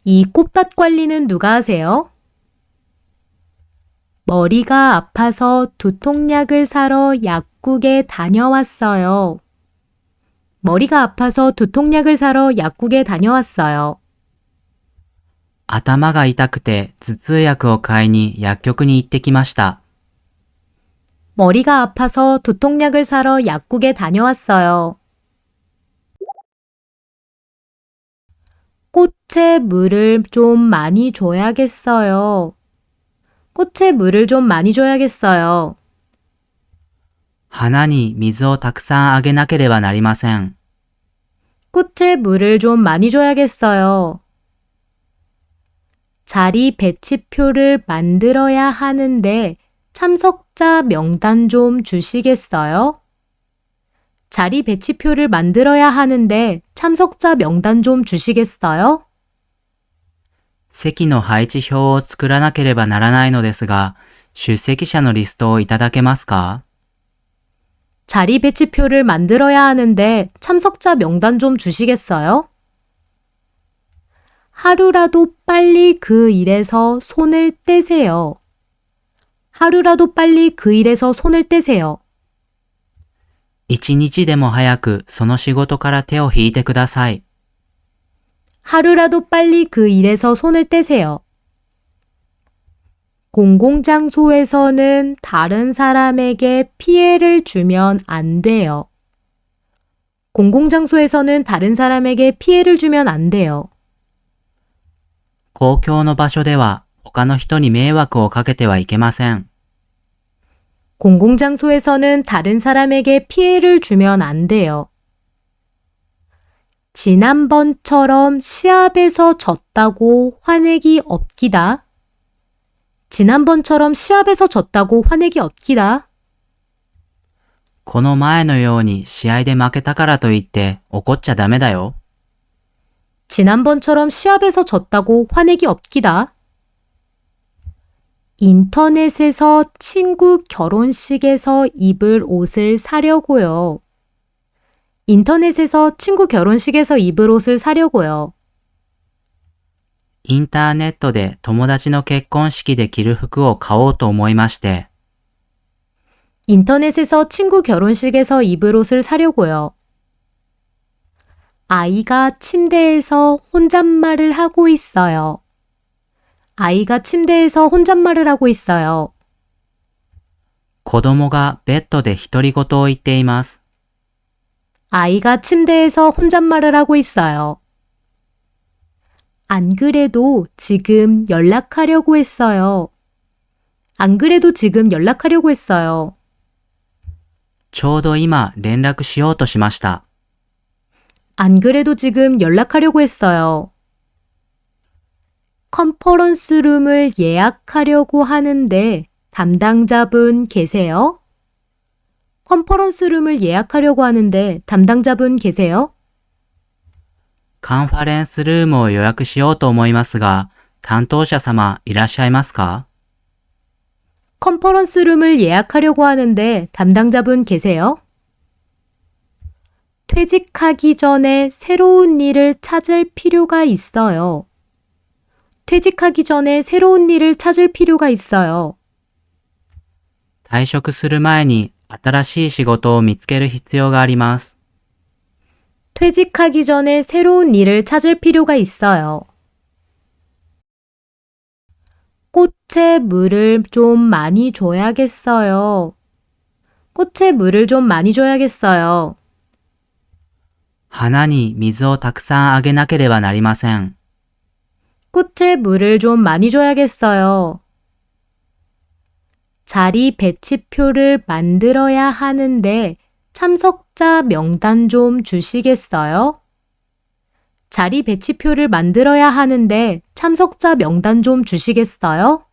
이 꽃밭 관리는 누가 하세요? 머리가 아파서 두통약을 사러 약국에 다녀왔어요. 머리가 아파서 두통약을 사러 약국에 다녀왔어요. 頭が痛くて頭痛薬を買いに薬局に行ってきました。 머리가 아파서 두통약을 사러 약국에 다녀왔어요. 꽃에 물을 좀 많이 줘야겠어요. 꽃에 물을 좀 많이 줘야겠어요. 花に水をたくさんあげなければなりません。 꽃에 물을 좀 많이 줘야겠어요. 자리 배치표를 만들어야 하는데 참석자 명단 좀 주시겠어요? 자리 배치표를 만들어야 하는데 참석자 명단 좀 주시겠어요? 席の配置表を作らなければならないのですが、出席者のリストをいただけますか? 자리 배치표를 만들어야 하는데 참석자 명단 좀 주시겠어요? 하루라도 빨리 그 일에서 손을 떼세요. 하루라도 빨리 그 일에서 손을 떼세요. 一日でも早くその仕事から手を引いてください。 하루라도 빨리 그 일에서 손을 떼세요. 공공장소에서는 다른 사람에게 피해를 주면 안 돼요. 공공장소에서는 다른 사람에게 피해를 주면 안 돼요. 公共の場所では他の人に迷惑をかけてはいけません。 공공장소에서는 다른 사람에게 피해를 주면 안 돼요. 지난번처럼 시합에서 졌다고 화내기 없기다. 지난번처럼 시합에서 졌다고 화내기 없기다. この前のように試合で負けたからといって怒っちゃダメだよ。 지난번처럼 시합에서 졌다고 화내기 없기다. 인터넷에서 친구 결혼식에서 입을 옷을 사려고요. 인터넷에서 친구 결혼식에서 입을 옷을 사려고요. インターネットで友達の結婚式で着る服を買おうと思いまして。 인터넷에서 친구 결혼식에서 입을 옷을 사려고요. 아이가 침대에서 혼잣말을 하고 있어요. 아이가 침대에서 혼잣말을 하고 있어요. 子供がベッドで独り言を言っています。 아이가 침대에서 혼잣말을 하고 있어요. 안 그래도 지금 연락하려고 했어요. 안 그래도 지금 연락하려고 했어요. ちょうど今連絡しようとしました。 안 그래도 지금 연락하려고 했어요. 컨퍼런스룸을 예약하려고 하는데 담당자분 계세요? 컨퍼런스룸을 예약하려고 하는데 담당자분 계세요? カンファレンスルームを予約しようと思いますが、担当者様いらっしゃいますか？ 컨퍼런스룸을 예약하려고 하는데 담당자분 계세요? 퇴직하기 전에 새로운 일을 찾을 필요가 있어요. 퇴직하기 전에 새로운 일을 찾을 필요가 있어요. 退職する前に新しい仕事を見つける必要があります。 퇴직하기 전에 새로운 일을 찾을 필요가 있어요. 꽃에 물을 좀 많이 줘야겠어요. 꽃에 물을 좀 많이 줘야겠어요. 花に水をたくさんあげなければなりません。 꽃에 물을 좀 많이 줘야겠어요. 자리 배치표를 만들어야 하는데 참석자 명단 좀 주시겠어요? 자리 배치표를 만들어야 하는데 참석자 명단 좀 주시겠어요?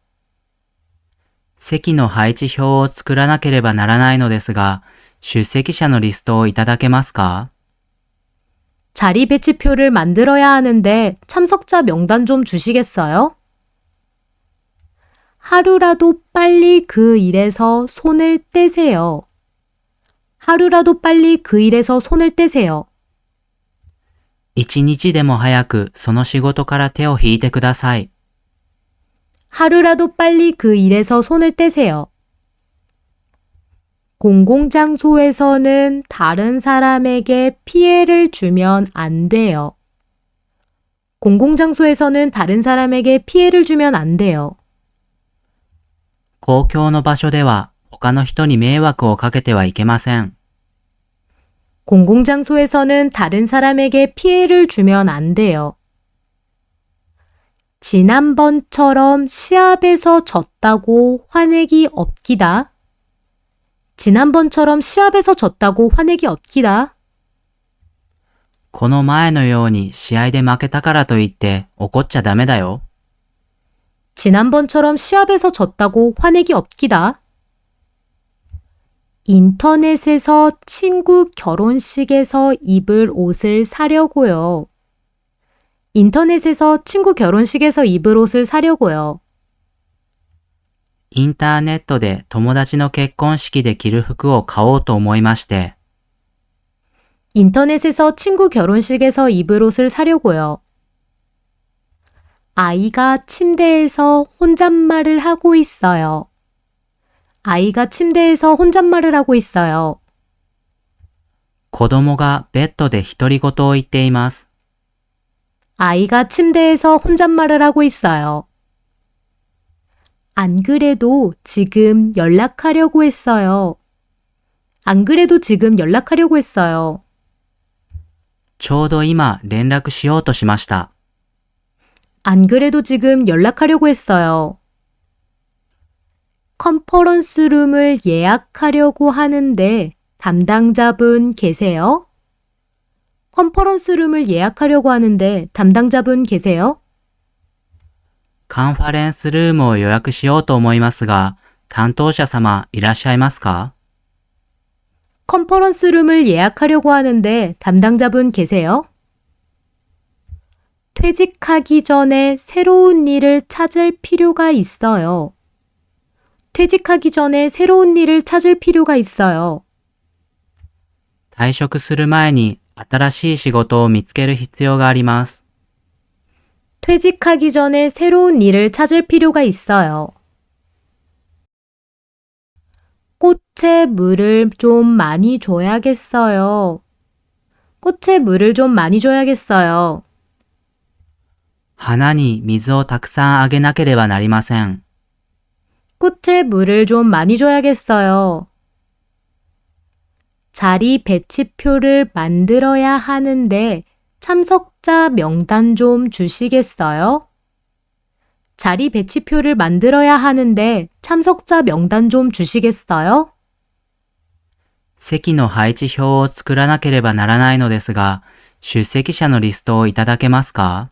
席の配置表を作らなければならないのですが、出席者のリストをいただけますか？ 자리 배치표를 만들어야 하는데 참석자 명단 좀 주시겠어요? 하루라도 빨리 그 일에서 손을 떼세요. 하루라도 빨리 그 일에서 손을 떼세요. 一日でも早くその仕事から手を引いてください。 하루라도 빨리 그 일에서 손을 떼세요. 공공장소에서는 다른 사람에게 피해를 주면 안 돼요. 공공장소에서는 다른 사람에게 피해를 주면 안 돼요. 公共の場所では他の人に迷惑をかけてはいけません。 공공장소에서는 다른 사람에게 피해를 주면 안 돼요. 지난번처럼 시합에서 졌다고 화내기 없기다. 지난번처럼 시합에서 졌다고 화내기 없기다. この前のように試合で負けたからといって怒っちゃダメだよ。 지난번처럼 시합에서 졌다고 화내기 없기다. 인터넷에서 친구 결혼식에서 입을 옷을 사려고요. 인터넷에서 친구 결혼식에서 입을 옷을 사려고요. インターネットで友達の結婚式で着る服を買おうと思いまして。 인터넷에서 친구 결혼식에서 입을 옷을 사려고요. 아이가 침대에서 혼잣말을 하고 있어요. 아이가 침대에서 혼잣말을 하고 있어요. 子供がベッドで独り言を言っています。 아이가 침대에서 혼잣말을 하고 있어요. 안 그래도 지금 연락하려고 했어요. 안 그래도 지금 연락하려고 했어요. ちょうど今連絡しようとしました。 안 그래도 지금 연락하려고 했어요. 컨퍼런스룸을 예약하려고 하는데 담당자분 계세요? 컨퍼런스룸을 예약하려고 하는데 담당자분 계세요? カンファレンスルームを予約しようと思いますが、担当者様いらっしゃいますか？ 컨퍼런스룸을 예약하려고 하는데 담당자분 계세요? 퇴직하기 전에 새로운 일을 찾을 필요가 있어요. 퇴직하기 전에 새로운 일을 찾을 필요가 있어요. 退職する前に新しい仕事を見つける必要があります。 퇴직하기 전에 새로운 일을 찾을 필요가 있어요. 꽃에 물을 좀 많이 줘야겠어요. 꽃에 물을 좀 많이 줘야겠어요. 花に水をたくさんあげなければなりません。 꽃에 물을 좀 많이 줘야겠어요. 자리 배치표를 만들어야 하는데 참석자 명단 좀 주시겠어요? 자리 배치표를 만들어야 하는데 참석자 명단 좀 주시겠어요? 席の配置表を作らなければならないのですが、出席者のリストをいただけますか？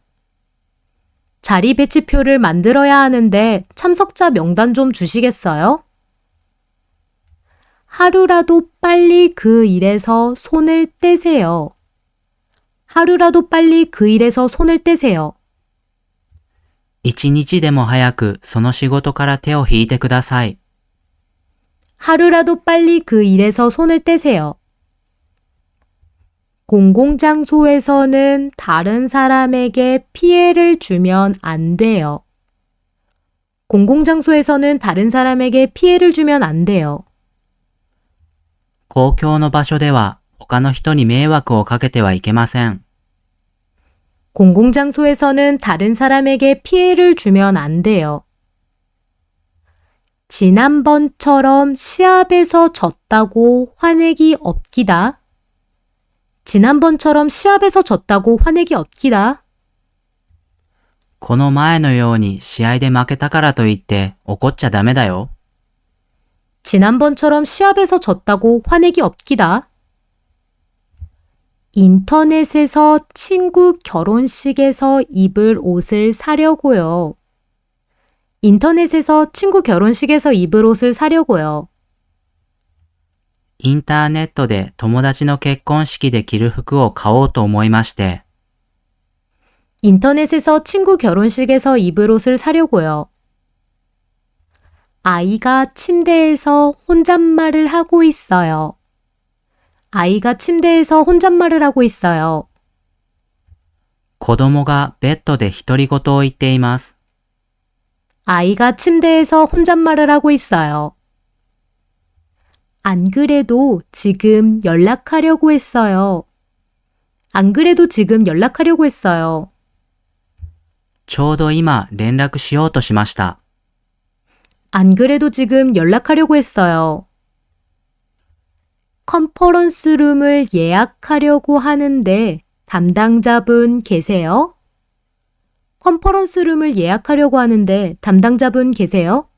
자리 배치표를 만들어야 하는데 참석자 명단 좀 주시겠어요? 하루라도 빨리 그 일에서 손을 떼세요. 하루라도 빨리 그 일에서 손을 떼세요. 一日でも早くその仕事から手を引いてください。 하루라도 빨리 그 일에서 손을 떼세요. 공공장소에서는 다른 사람에게 피해를 주면 안 돼요. 공공장소에서는 다른 사람에게 피해를 주면 안 돼요. 公共の場所では他の人に迷惑をかけてはいけません。 공공장소에서는 다른 사람에게 피해를 주면 안 돼요. 지난번처럼 시합에서 졌다고 화내기 없기다. 지난번처럼 시합에서 졌다고 화내기 없기다. この前のように試合で負けたからといって怒っちゃダメだよ。 지난번처럼 시합에서 졌다고 화내기 없기다. 인터넷에서 친구 결혼식에서 입을 옷을 사려고요. 인터넷에서 친구 결혼식에서 입을 옷을 사려고요. インターネットで友達の結婚式で着る服を買おうと思いまして。 인터넷에서 친구 결혼식에서 입을 옷을 사려고요. 아이가 침대에서 혼잣말을 하고 있어요. 아이가 침대에서 혼잣말을 하고 있어요. 子供がベッドで独り言を言っています。 아이가 침대에서 혼잣말을 하고 있어요. 안 그래도 지금 연락하려고 했어요. 안 그래도 지금 연락하려고 했어요. ちょうど今連絡しようとしました。 안 그래도 지금 연락하려고 했어요. 컨퍼런스룸을 예약하려고 하는데 담당자분 계세요? 컨퍼런스룸을 예약하려고 하는데 담당자분 계세요?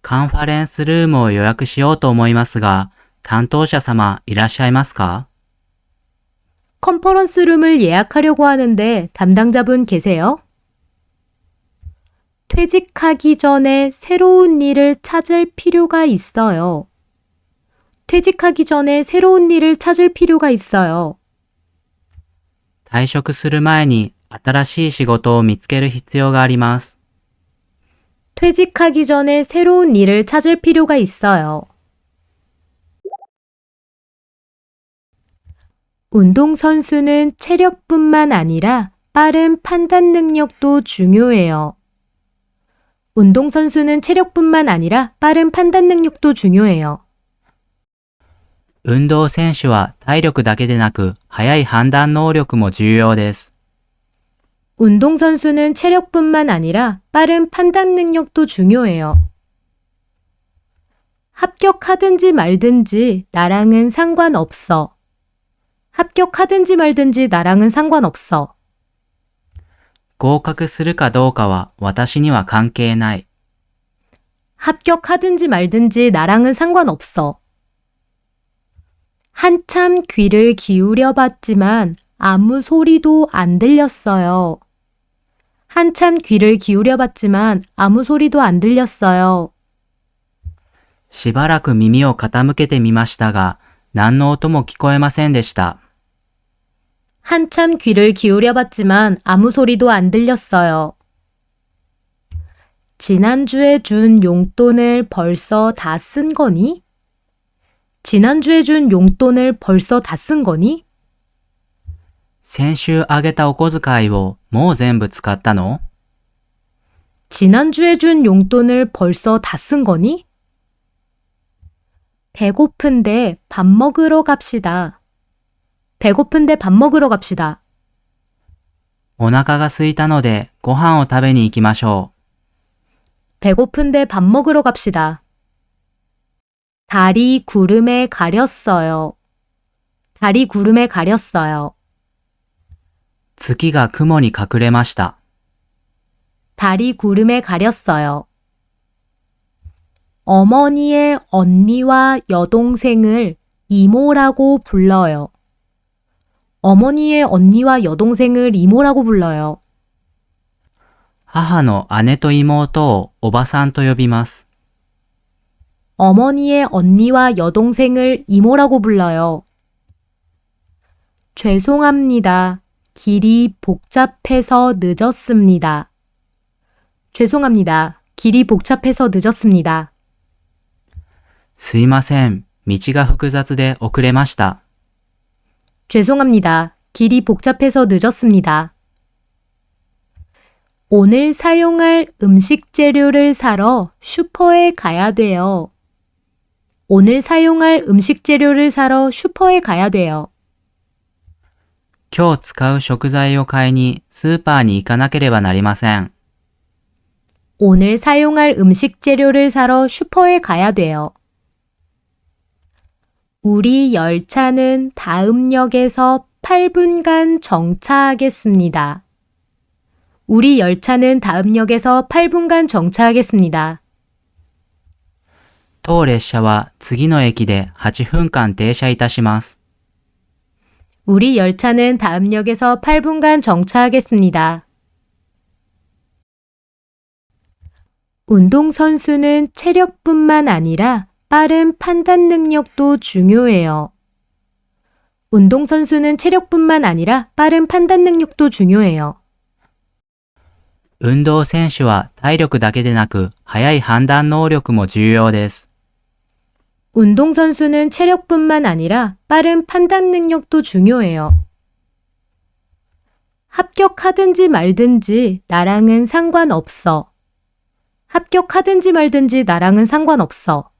カンファレンスルームを予約しようと思いますが、担当者様いらっしゃいますか？ 컨퍼런스룸을 예약하려고 하는데 담당자분 계세요? 퇴직하기 전에 새로운 일을 찾을 필요가 있어요. 퇴직하기 전에 새로운 일을 찾을 필요가 있어요. 退職する前に新しい仕事を見つける必要があります。 퇴직하기 전에 새로운 일을 찾을 필요가 있어요. 운동선수는 체력뿐만 아니라 빠른 판단 능력도 중요해요. 운동선수는 체력뿐만 아니라 빠른 판단 능력도 중요해요. 運動選手は体力だけでなく、速い判断能力も重要です。 운동선수는 체력뿐만 아니라 빠른 판단 능력도 중요해요. 합격하든지 말든지 나랑은 상관없어. 합격하든지 말든지 나랑은 상관없어. 合格するかどうかは私には関係ない。 합격하든지 말든지 나랑은 상관없어. 한참 귀를 기울여 봤지만 아무 소리도 안 들렸어요. 한참 귀를 기울여 봤지만 아무 소리도 안 들렸어요. しばらく耳を傾けてみましたが、何の音も聞こえませんでした。 한참 귀를 기울여 봤지만 아무 소리도 안 들렸어요. 지난주에 준 용돈을 벌써 다 쓴 거니? 지난주에 준 용돈을 벌써 다 쓴 거니? 先週あげたお小遣いをもう全部使ったの？ 지난주에 준 용돈을 벌써 다 쓴 거니? 배고픈데 밥 먹으러 갑시다. 배고픈데 밥 먹으러 갑시다. お腹が空いたのでご飯を食べに行きましょう。 배고픈데 밥 먹으러 갑시다. 달이 구름에 가렸어요. 달이 구름에 가렸어요. 月が雲に隠れました。 달이 구름에 가렸어요. 어머니의 언니와 여동생을 이모라고 불러요. 어머니의 언니와 여동생을 이모라고 불러요. 母の姉と妹をおばさんと呼びます。 어머니의 언니와 여동생을 이모라고 불러요. 죄송합니다. 길이 복잡해서 늦었습니다. 죄송합니다. 길이 복잡해서 늦었습니다. すいません。道が複雑で遅れました。 죄송합니다. 길이 복잡해서 늦었습니다. 오늘 사용할 음식 재료를 사러 슈퍼에 가야 돼요. 오늘 사용할 음식 재료를 사러 슈퍼에 가야 돼요. 今日使う食材を買いにスーパーに行かなければなりません。 오늘 사용할 음식 재료를 사러 슈퍼에 가야 돼요. 우리 열차는 다음 역에서 8분간 정차하겠습니다. 우리 열차는 다음 역에서 8분간 정차하겠습니다. 当列車は次の駅で8分間停車いたします。 우리 열차는 다음 역에서 8분간 정차하겠습니다. 운동선수는 체력뿐만 아니라 빠른 판단 능력도 중요해요. 운동선수는 체력뿐만 아니라 빠른 판단 능력도 중요해요. 運動選手は体力だけでなく速い判断能力も重要です。 운동선수는 체력뿐만 아니라 빠른 판단 능력도 중요해요. 합격하든지 말든지 나랑은 상관없어. 합격하든지 말든지 나랑은 상관없어.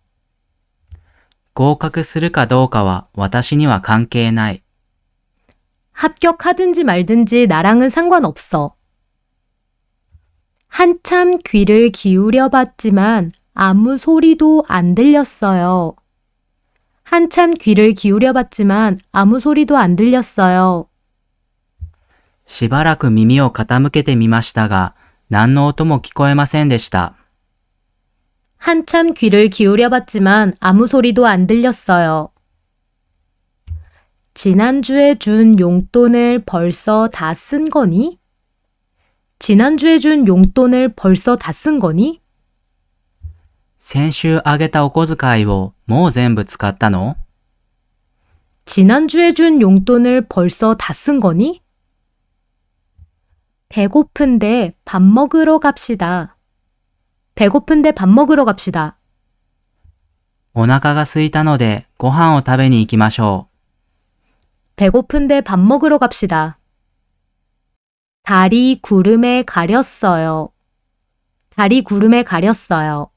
合格するかどうかは私には関係ない。 합격하든지 말든지 나랑은 상관없어. 한참 귀를 기울여 봤지만 아무 소리도 안 들렸어요. 한참 귀를 기울여 봤지만 아무 소리도 안 들렸어요. しばらく耳を傾けてみましたが、何の音も聞こえませんでした。 한참 귀를 기울여 봤지만 아무 소리도 안 들렸어요. 지난주에 준 용돈을 벌써 다 쓴 거니? 지난주에 준 용돈을 벌써 다 쓴 거니? 先週あげたお小遣いをもう全部使ったの？ 지난주에 준 용돈을 벌써 다 쓴 거니? 배고픈데 밥 먹으러 갑시다. 배고픈데 밥 먹으러 갑시다. お腹が空いたのでご飯を食べに行きましょう。 배고픈데 밥 먹으러 갑시다. 달이 구름에 가렸어요. 달이 구름에 가렸어요.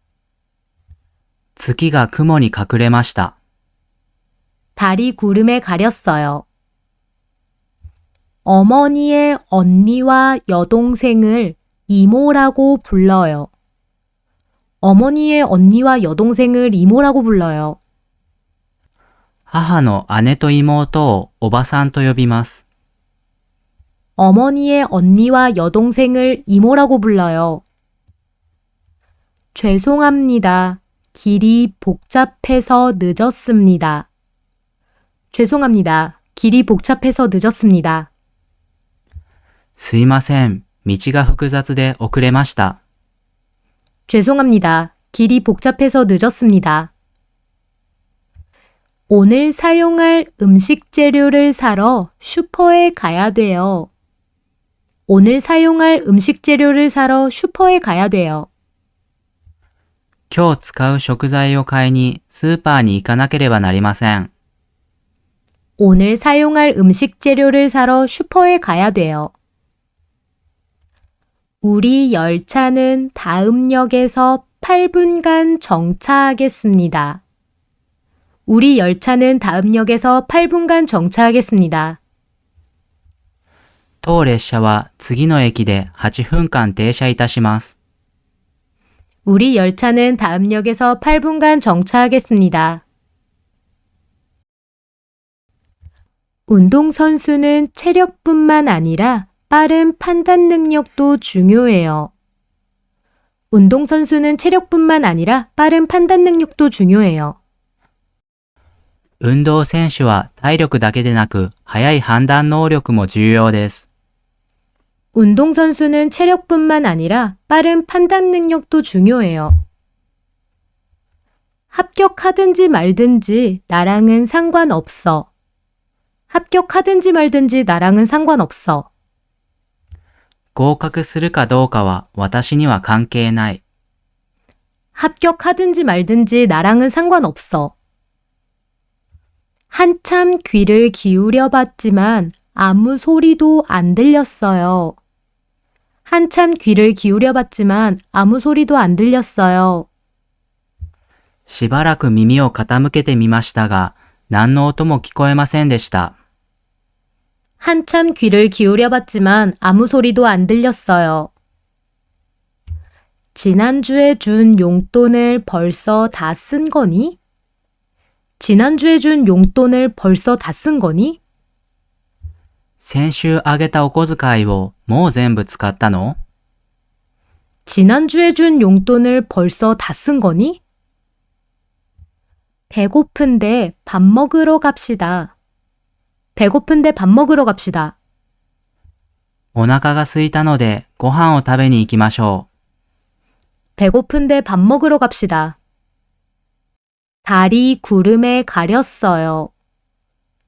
月が雲に隠れました。 달이 구름에 가렸어요. 어머니의 언니와 여동생을 이모라고 불러요. 어머니의 언니와 여동생을 이모라고 불러요. 母の姉と妹をおばさんと呼びます。 어머니의 언니와 여동생을 이모라고 불러요. 죄송합니다. 길이 복잡해서 늦었습니다. 죄송합니다. 길이 복잡해서 늦었습니다. すいません。道が複雑で遅れました。 죄송합니다. 길이 복잡해서 늦었습니다. 오늘 사용할 음식 재료를 사러 슈퍼에 가야 돼요. 오늘 사용할 음식 재료를 사러 슈퍼에 가야 돼요. 今日使う食材を買いにスーパーに行かなければなりません。 오늘 사용할 음식 재료를 사러 슈퍼에 가야 돼요. 우리 열차는 다음 역에서 8분간 정차하겠습니다. 우리 열차는 다음 역에서 8분간 정차하겠습니다. 当列車は次の駅で8分間停車いたします。 우리 열차는 다음 역에서 8분간 정차하겠습니다. 운동선수는 체력뿐만 아니라 빠른 판단 능력도 중요해요. 운동선수는 체력뿐만 아니라 빠른 판단 능력도 중요해요. 運動選手は体力だけでなく速い判断能力も重要です。 운동선수는 체력뿐만 아니라 빠른 판단 능력도 중요해요. 합격하든지 말든지 나랑은 상관없어. 합격하든지 말든지 나랑은 상관없어. 合格するかどうかは私には関係ない。 합격하든지 말든지 나랑은 상관없어. 한참 귀를 기울여 봤지만 아무 소리도 안 들렸어요. 한참 귀를 기울여 봤지만 아무 소리도 안 들렸어요. しばらく耳を傾けてみましたが、何の音も聞こえませんでした。 한참 귀를 기울여 봤지만 아무 소리도 안 들렸어요. 지난주에 준 용돈을 벌써 다 쓴 거니? 지난주에 준 용돈을 벌써 다 쓴 거니? 先週あげたお小遣いをもう全部使ったの？ 지난주에 준 용돈을 벌써 다 쓴 거니? 배고픈데 밥 먹으러 갑시다. 배고픈데 밥 먹으러 갑시다. お腹が空いたのでご飯を食べに行きましょう。 배고픈데 밥 먹으러 갑시다. 달이 구름에 가렸어요.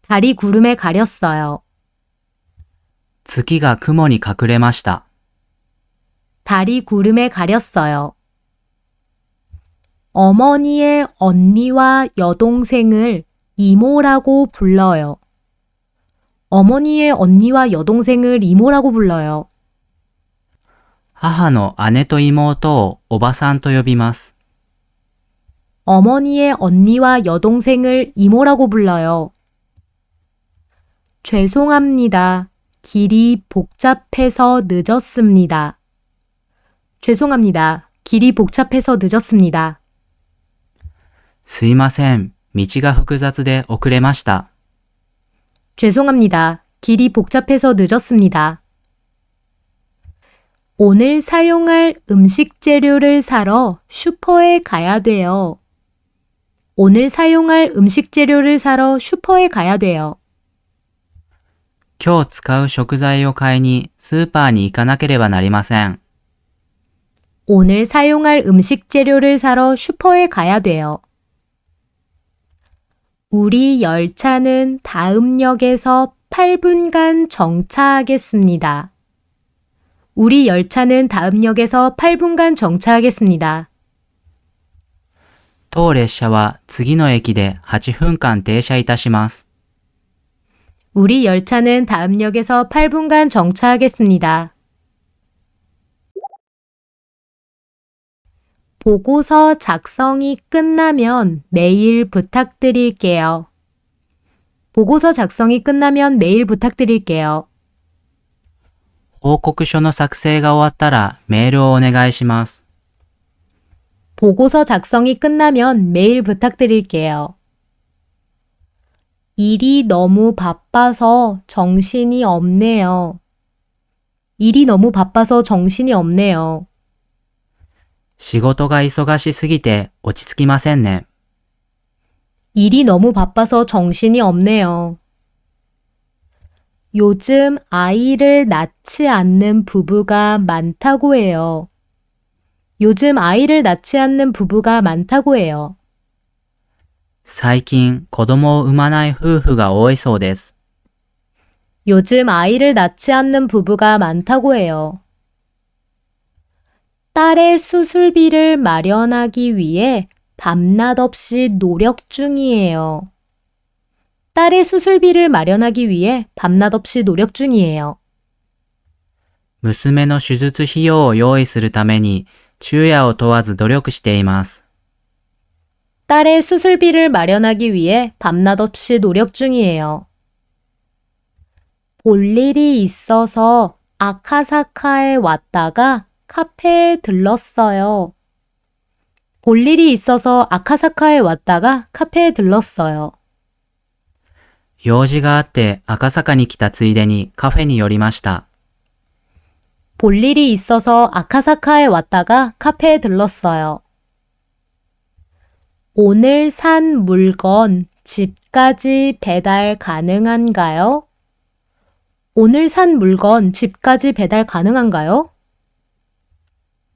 달이 구름에 가렸어요. 月が雲に隠れました。 달이 구름에 가렸어요. 어머니의 언니와 여동생을 이모라고 불러요. 어머니의 언니와 여동생을 이모라고 불러요. 母の姉と妹をおばさんと呼びます。 어머니의 언니와 여동생을 이모라고 불러요. 죄송합니다. 길이 복잡해서 늦었습니다. 죄송합니다. 길이 복잡해서 늦었습니다. すいません。道が複雑で遅れました。 죄송합니다. 길이 복잡해서 늦었습니다. 오늘 사용할 음식 재료를 사러 슈퍼에 가야 돼요. 오늘 사용할 음식 재료를 사러 슈퍼에 가야 돼요. 今日使う食材を買いにスーパーに行かなければなりません。 오늘 사용할 음식 재료를 사러 슈퍼에 가야 돼요. 우리 열차는 다음 역에서 8분간 정차하겠습니다. 우리 열차는 다음 역에서 8분간 정차하겠습니다. 当列車は次の駅で8分間停車いたします。 우리 열차는 다음 역에서 8분간 정차하겠습니다. 보고서 작성이 끝나면 메일 부탁드릴게요. 보고서 작성이 끝나면 메일 부탁드릴게요. 報告書の作成が終わったらメールをお願いします。 보고서 작성이 끝나면 메일 부탁드릴게요. 일이 너무 바빠서 정신이 없네요. 일이 너무 바빠서 정신이 없네요. 仕事が忙しすぎて落ち着きませんね。 일이 너무 바빠서 정신이 없네요. 요즘 아이를 낳지 않는 부부가 많다고 해요. 요즘 아이를 낳지 않는 부부가 많다고 해요. 最近子供を産まない夫婦が多いそうです。 요즘 아이를 낳지 않는 부부가 많다고 해요. 딸의 수술비를 마련하기 위해 밤낮 없이 노력 중이에요. 딸의 수술비를 마련하기 위해 밤낮 없이 노력 중이에요. 娘の手術費用を用意するために昼夜を問わず努力しています。 딸의 수술비를 마련하기 위해 밤낮 없이 노력 중이에요. 볼 일이 있어서 아카사카에 왔다가 카페에 들렀어요. 볼 일이 있어서 아카사카에 왔다가 카페에 들렀어요. 用事があって赤坂に来たついでにカフェに寄りました。 볼 일이 있어서 아카사카에 왔다가 카페에 들렀어요. 오늘 산 물건 집까지 배달 가능한가요? 오늘 산 물건 집까지 배달 가능한가요?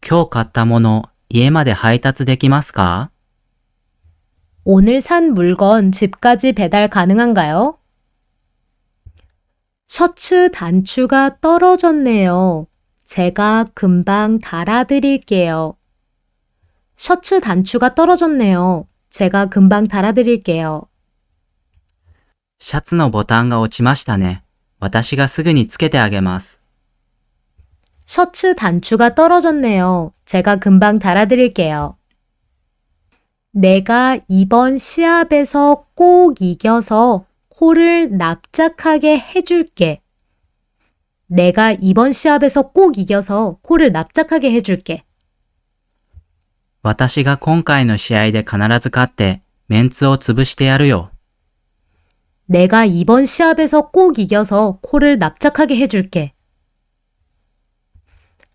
今日買ったもの家まで配達できますか？ 오늘 산 물건 집까지 배달 가능한가요? 셔츠 단추가 떨어졌네요. 제가 금방 달아드릴게요. 셔츠 단추가 떨어졌네요. 제가 금방 달아드릴게요. シャツのボタンが落ちましたね。私がすぐにつけてあげます。 셔츠 단추가 떨어졌네요. 제가 금방 달아드릴게요. 내가 이번 시합에서 꼭 이겨서 코를 납작하게 해줄게. 내가 이번 시합에서 꼭 이겨서 코를 납작하게 해줄게. 私が今回の試合で必ず勝ってメンツを潰してやるよ。 내가 이번 시합에서 꼭 이겨서 코를 납작하게 해줄게.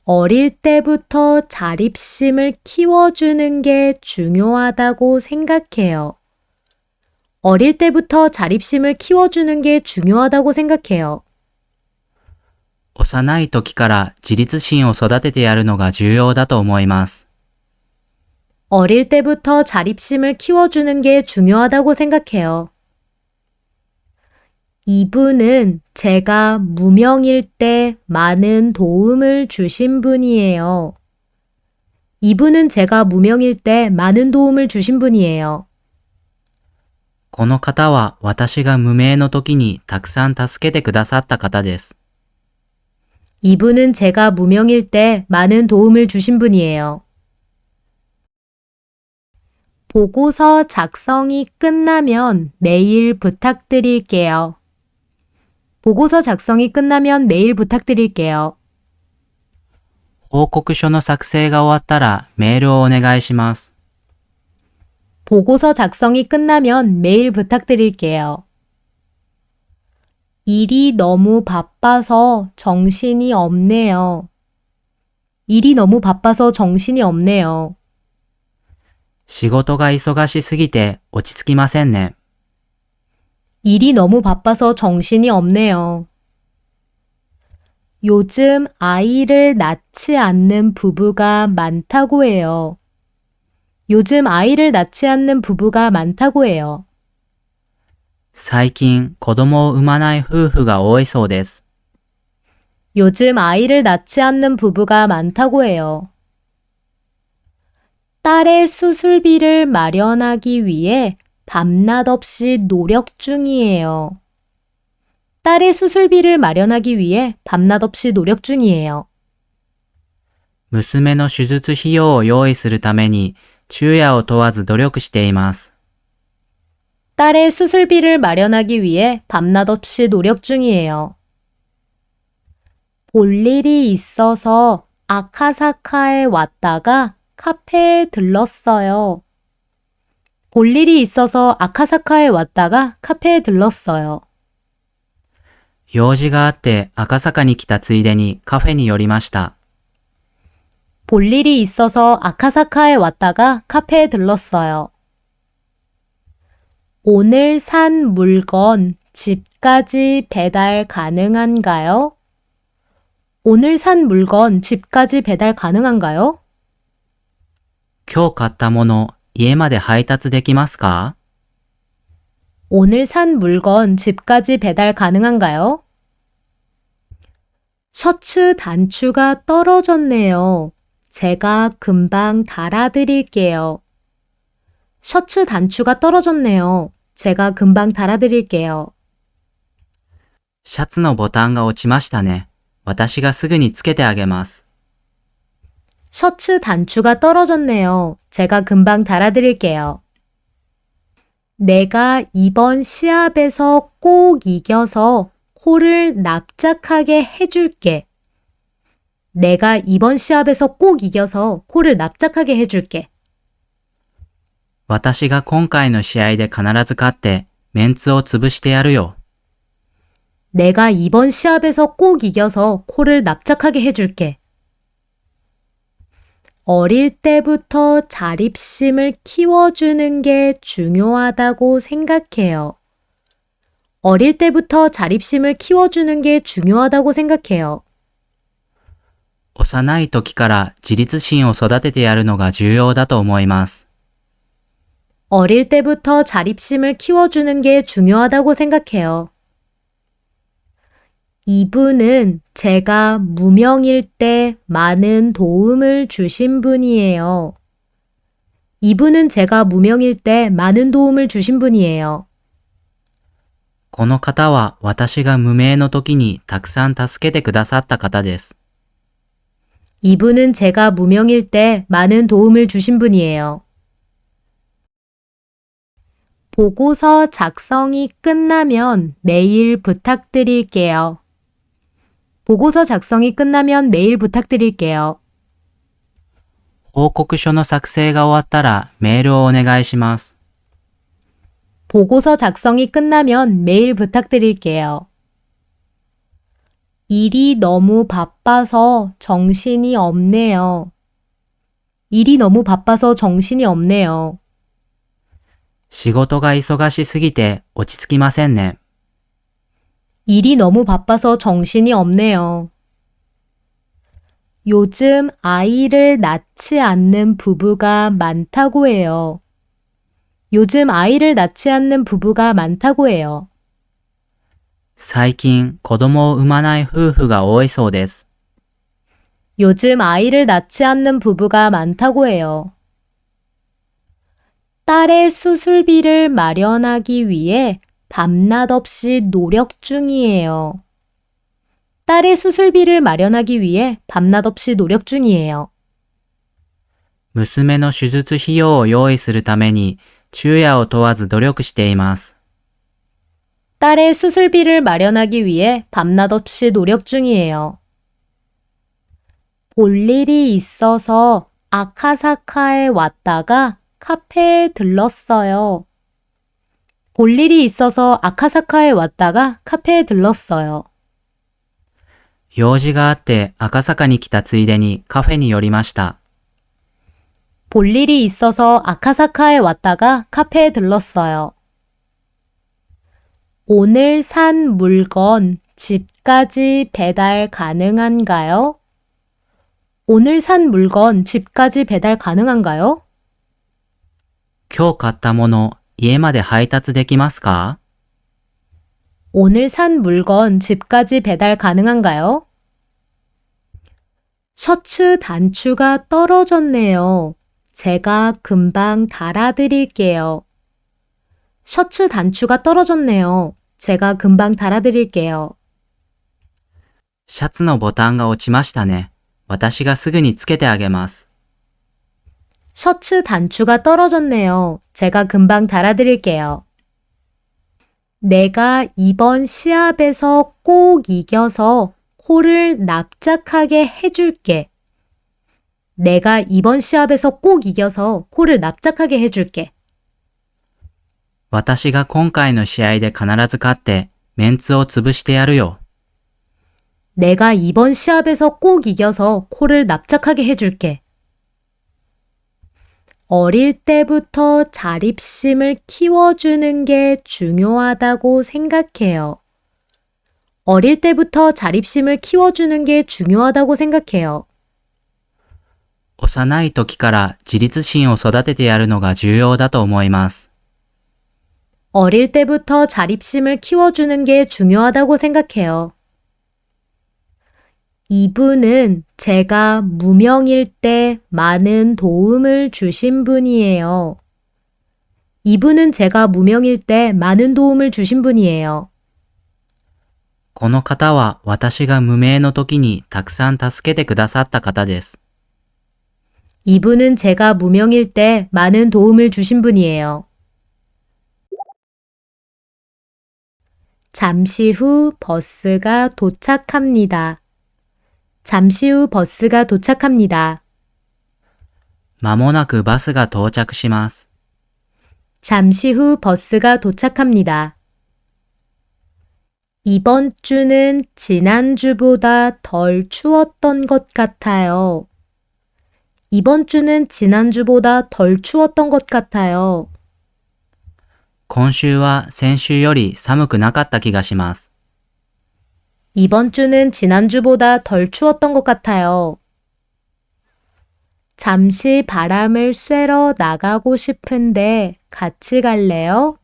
어릴 때부터 자립심을 키워주는 게 중요하다고 생각해요. 어릴 때부터 자립심을 키워주는 게 중요하다고 생각해요. 幼い時から自立心を育ててやるのが重要だと思います。 어릴 때부터 자립심을 키워주는 게 중요하다고 생각해요. 이분은 제가 무명일 때 많은 도움을 주신 분이에요. 이분은 제가 무명일 때 많은 도움을 주신 분이에요. この方は私が無名の時にたくさん助けてくださった方です。 이분은 제가 무명일 때 많은 도움을 주신 분이에요. 보고서 작성이 끝나면 메일 부탁드릴게요. 보고서 작성이 끝나면 메일 부탁드릴게요. 報告書の作成が終わったらメールをお願いします。 보고서 작성이 끝나면 메일 부탁드릴게요. 일이 너무 바빠서 정신이 없네요. 일이 너무 바빠서 정신이 없네요. 仕事が忙しすぎて落ち着きませんね。 일이 너무 바빠서 정신이 없네요. 요즘 아이를 낳지 않는 부부가 많다고 해요. 요즘 아이를 낳지 않는 부부가 많다고 해요. 最近子供を産まない夫婦が多いそうです。 요즘 아이를 낳지 않는 부부가 많다고 해요. 딸의 수술비를 마련하기 위해 밤낮 없이 노력 중이에요. 딸의 수술비를 마련하기 위해 밤낮 없이 노력 중이에요. 娘の手術費用を用意するために昼夜を問わず努力しています。 딸의 수술비를 마련하기 위해 밤낮 없이 노력 중이에요. 볼 일이 있어서 아카사카에 왔다가 카페에 들렀어요. 볼 일이 있어서 아카사카에 왔다가 카페에 들렀어요. 用事があって赤坂に来たついでにカフェに寄りました。 볼 일이 있어서 아카사카에 왔다가 카페에 들렀어요. 오늘 산 물건 집까지 배달 가능한가요? 오늘 산 물건 집까지 배달 가능한가요? 今日買ったもの家まで配達できますか？ 오늘 산 물건 집까지 배달 가능한가요? 셔츠 단추가 떨어졌네요. 제가 금방 달아드릴게요. 셔츠 단추가 떨어졌네요. 제가 금방 달아드릴게요. シャツのボタンが落ちましたね。私がすぐにつけてあげます。 셔츠 단추가 떨어졌네요. 제가 금방 달아드릴게요. 내가 이번 시합에서 꼭 이겨서 코를 납작하게 해줄게. 내가 이번 시합에서 꼭 이겨서 코를 납작하게 해줄게. 私が今回の試合で必ず勝ってメンツを潰してやるよ。 내가 이번 시합에서 꼭 이겨서 코를 납작하게 해줄게. 어릴 때부터 자립심을 키워주는 게 중요하다고 생각해요. 어릴 때부터 자립심을 키워주는 게 중요하다고 생각해요. 幼い時から自立心を育ててやるのが重要だと思います。 어릴 때부터 자립심을 키워주는 게 중요하다고 생각해요. 이분은 제가 무명일 때 많은 도움을 주신 분이에요. 이분은 제가 무명일 때 많은 도움을 주신 분이에요. この方は私が無名の時にたくさん助けてくださった方です。 이분은 제가 무명일 때 많은 도움을 주신 분이에요. 보고서 작성이 끝나면 메일 부탁드릴게요. 보고서 작성이 끝나면 메일 부탁드릴게요. 報告書の作成が終わったらメールをお願いします。 보고서 작성이 끝나면 메일 부탁드릴게요. 일이 너무 바빠서 정신이 없네요. 일이 너무 바빠서 정신이 없네요. 仕事が忙しすぎて落ち着きませんね。 일이 너무 바빠서 정신이 없네요. 요즘 아이를 낳지 않는 부부가 많다고 해요. 요즘 아이를 낳지 않는 부부가 많다고 해요. 最近子供を産まない夫婦が多いそうです。 요즘 아이를 낳지 않는 부부가 많다고 해요. 딸의 수술비를 마련하기 위해 밤낮 없이 노력 중이에요. 딸의 수술비를 마련하기 위해 밤낮 없이 노력 중이에요. 娘の手術費用を用意するために昼夜を問わず努力しています。 딸의 수술비를 마련하기 위해 밤낮 없이 노력 중이에요. 볼 일이 있어서 아카사카에 왔다가 카페에 들렀어요. 볼 일이 있어서 아카사카에 왔다가 카페에 들렀어요. 用事があって赤坂に来たついでにカフェに寄りました。 볼 일이 있어서 아카사카에 왔다가 카페에 들렀어요. 오늘 산 물건 집까지 배달 가능한가요? 오늘 산 물건 집까지 배달 가능한가요? 今日買ったもの家まで配達できますか？ 오늘 산 물건 집까지 배달 가능한가요? 셔츠 단추가 떨어졌네요. 제가 금방 달아드릴게요. 셔츠 단추가 떨어졌네요. 제가 금방 달아드릴게요. シャツのボタンが落ちましたね。私がすぐにつけてあげます。 셔츠 단추가 떨어졌네요. 제가 금방 달아드릴게요. 내가 이번 시합에서 꼭 이겨서 코를 납작하게 해줄게. 내가 이번 시합에서 꼭 이겨서 코를 납작하게 해줄게. 私が今回の試合で必ず勝ってメンツを潰してやるよ。 내가 이번 시합에서 꼭 이겨서 코를 납작하게 해줄게. 어릴 때부터 자립심을 키워주는 게 중요하다고 생각해요. 어릴 때부터 자립심을 키워주는 게 중요하다고 생각해요. 幼い時から自立心を育ててやるのが重要だと思います。 어릴 때부터 자립심을 키워주는 게 중요하다고 생각해요. 이분은 제가 무명일 때 많은 도움을 주신 분이에요. 이분은 제가 무명일 때 많은 도움을 주신 분이에요. この方は私が無名の時にたくさん助けてくださった方です。 이분은 제가 무명일 때 많은 도움을 주신 분이에요. 잠시 후 버스가 도착합니다. 잠시 후 버스가 도착합니다. まもなくバスが到着します。 잠시 후 버스가 도착합니다. 이번 주는 지난주보다 덜 추웠던 것 같아요. 이번 주는 지난주보다 덜 추웠던 것 같아요. 今週は先週より寒くなかった気がします。 이번 주는 지난주보다 덜 추웠던 것 같아요. 잠시 바람을 쐬러 나가고 싶은데 같이 갈래요?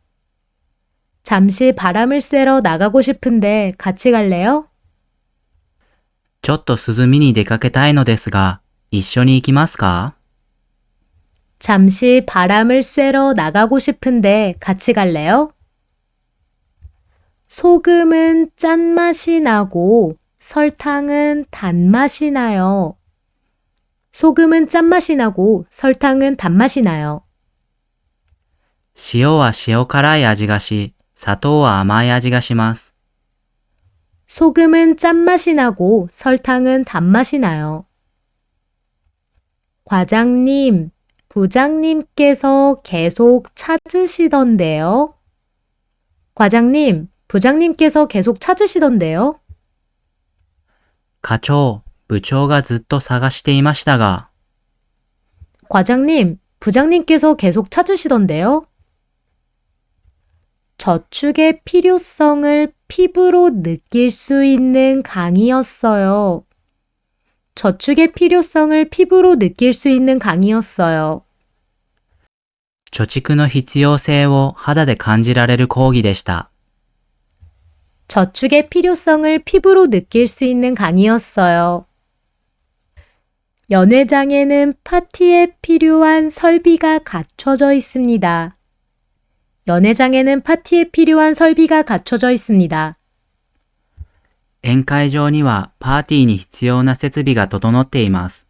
잠시 바람을 쐬러 나가고 싶은데 같이 갈래요? ちょっと涼みに出かけたいのですが、一緒に行きますか？ 잠시 바람을 쐬러 나가고 싶은데 같이 갈래요? 소금은 짠맛이 나고 설탕은 단맛이 나요. 소금은 짠맛이 나고 설탕은 단맛이 나요. 塩は塩辛い味がし、砂糖は甘い味がします。 소금은 짠맛이 나고 설탕은 단맛이 나요. 과장님, 부장님께서 계속 찾으시던데요. 과장님, 부장님께서 계속 찾으시던데요. 課長、部長がずっと探していましたが、 과장님, 부장님께서 계속 찾으시던데요. 저축의 필요성을 피부로 느낄 수 있는 강의였어요. 저축의 필요성을 피부로 느낄 수 있는 강의였어요. 貯蓄の必要性を肌で感じられる講義でした。 저축의 필요성을 피부로 느낄 수 있는 강의였어요. 연회장에는 파티에 필요한 설비가 갖춰져 있습니다. 연회장에는 파티에 필요한 설비가 갖춰져 있습니다. 宴会場にはパーティーに必要な設備が整っています。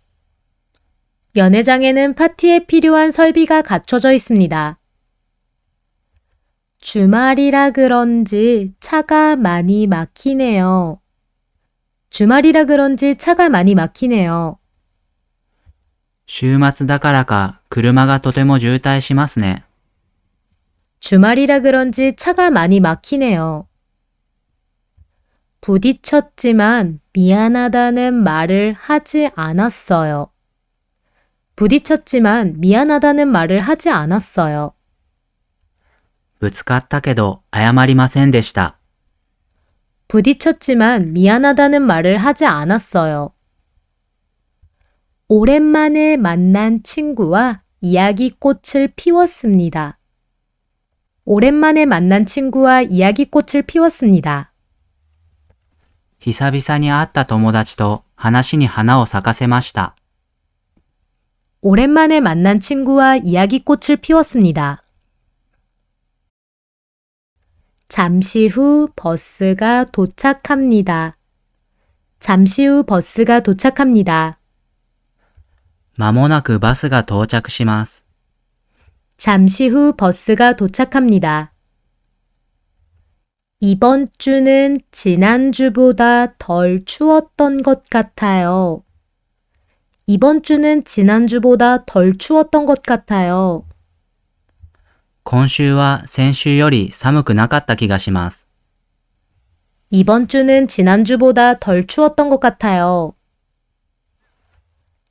연회장에는 파티에 필요한 설비가 갖춰져 있습니다. 주말이라 그런지 차가 많이 막히네요. 주말이라 그런지 차가 많이 막히네요. 週末だからか車がとても渋滞しますね。 주말이라 그런지 차가 많이 막히네요. 부딪혔지만 미안하다는 말을 하지 않았어요. 부딪혔지만 미안하다는 말을 하지 않았어요. ぶつかったけど謝りませんでした。 부딪혔지만 미안하다는 말을 하지 않았어요. 오랜만에 만난 친구와 이야기꽃을 피웠습니다. 오랜만에 만난 친구와 이야기꽃을 피웠습니다. 久々に会った友達と話に花を咲かせました。 오랜만에 만난 친구와 이야기꽃을 피웠습니다. 잠시 후 버스가 도착합니다. 잠시 후 버스가 도착합니다. まもなくバスが到着します。 잠시 후 버스가 도착합니다. 이번 주는 지난주보다 덜 추웠던 것 같아요. 이번 주는 지난주보다 덜 추웠던 것 같아요. 今週は先週より寒くなかった気がします。 이번 주는 지난주보다 덜 추웠던 것 같아요.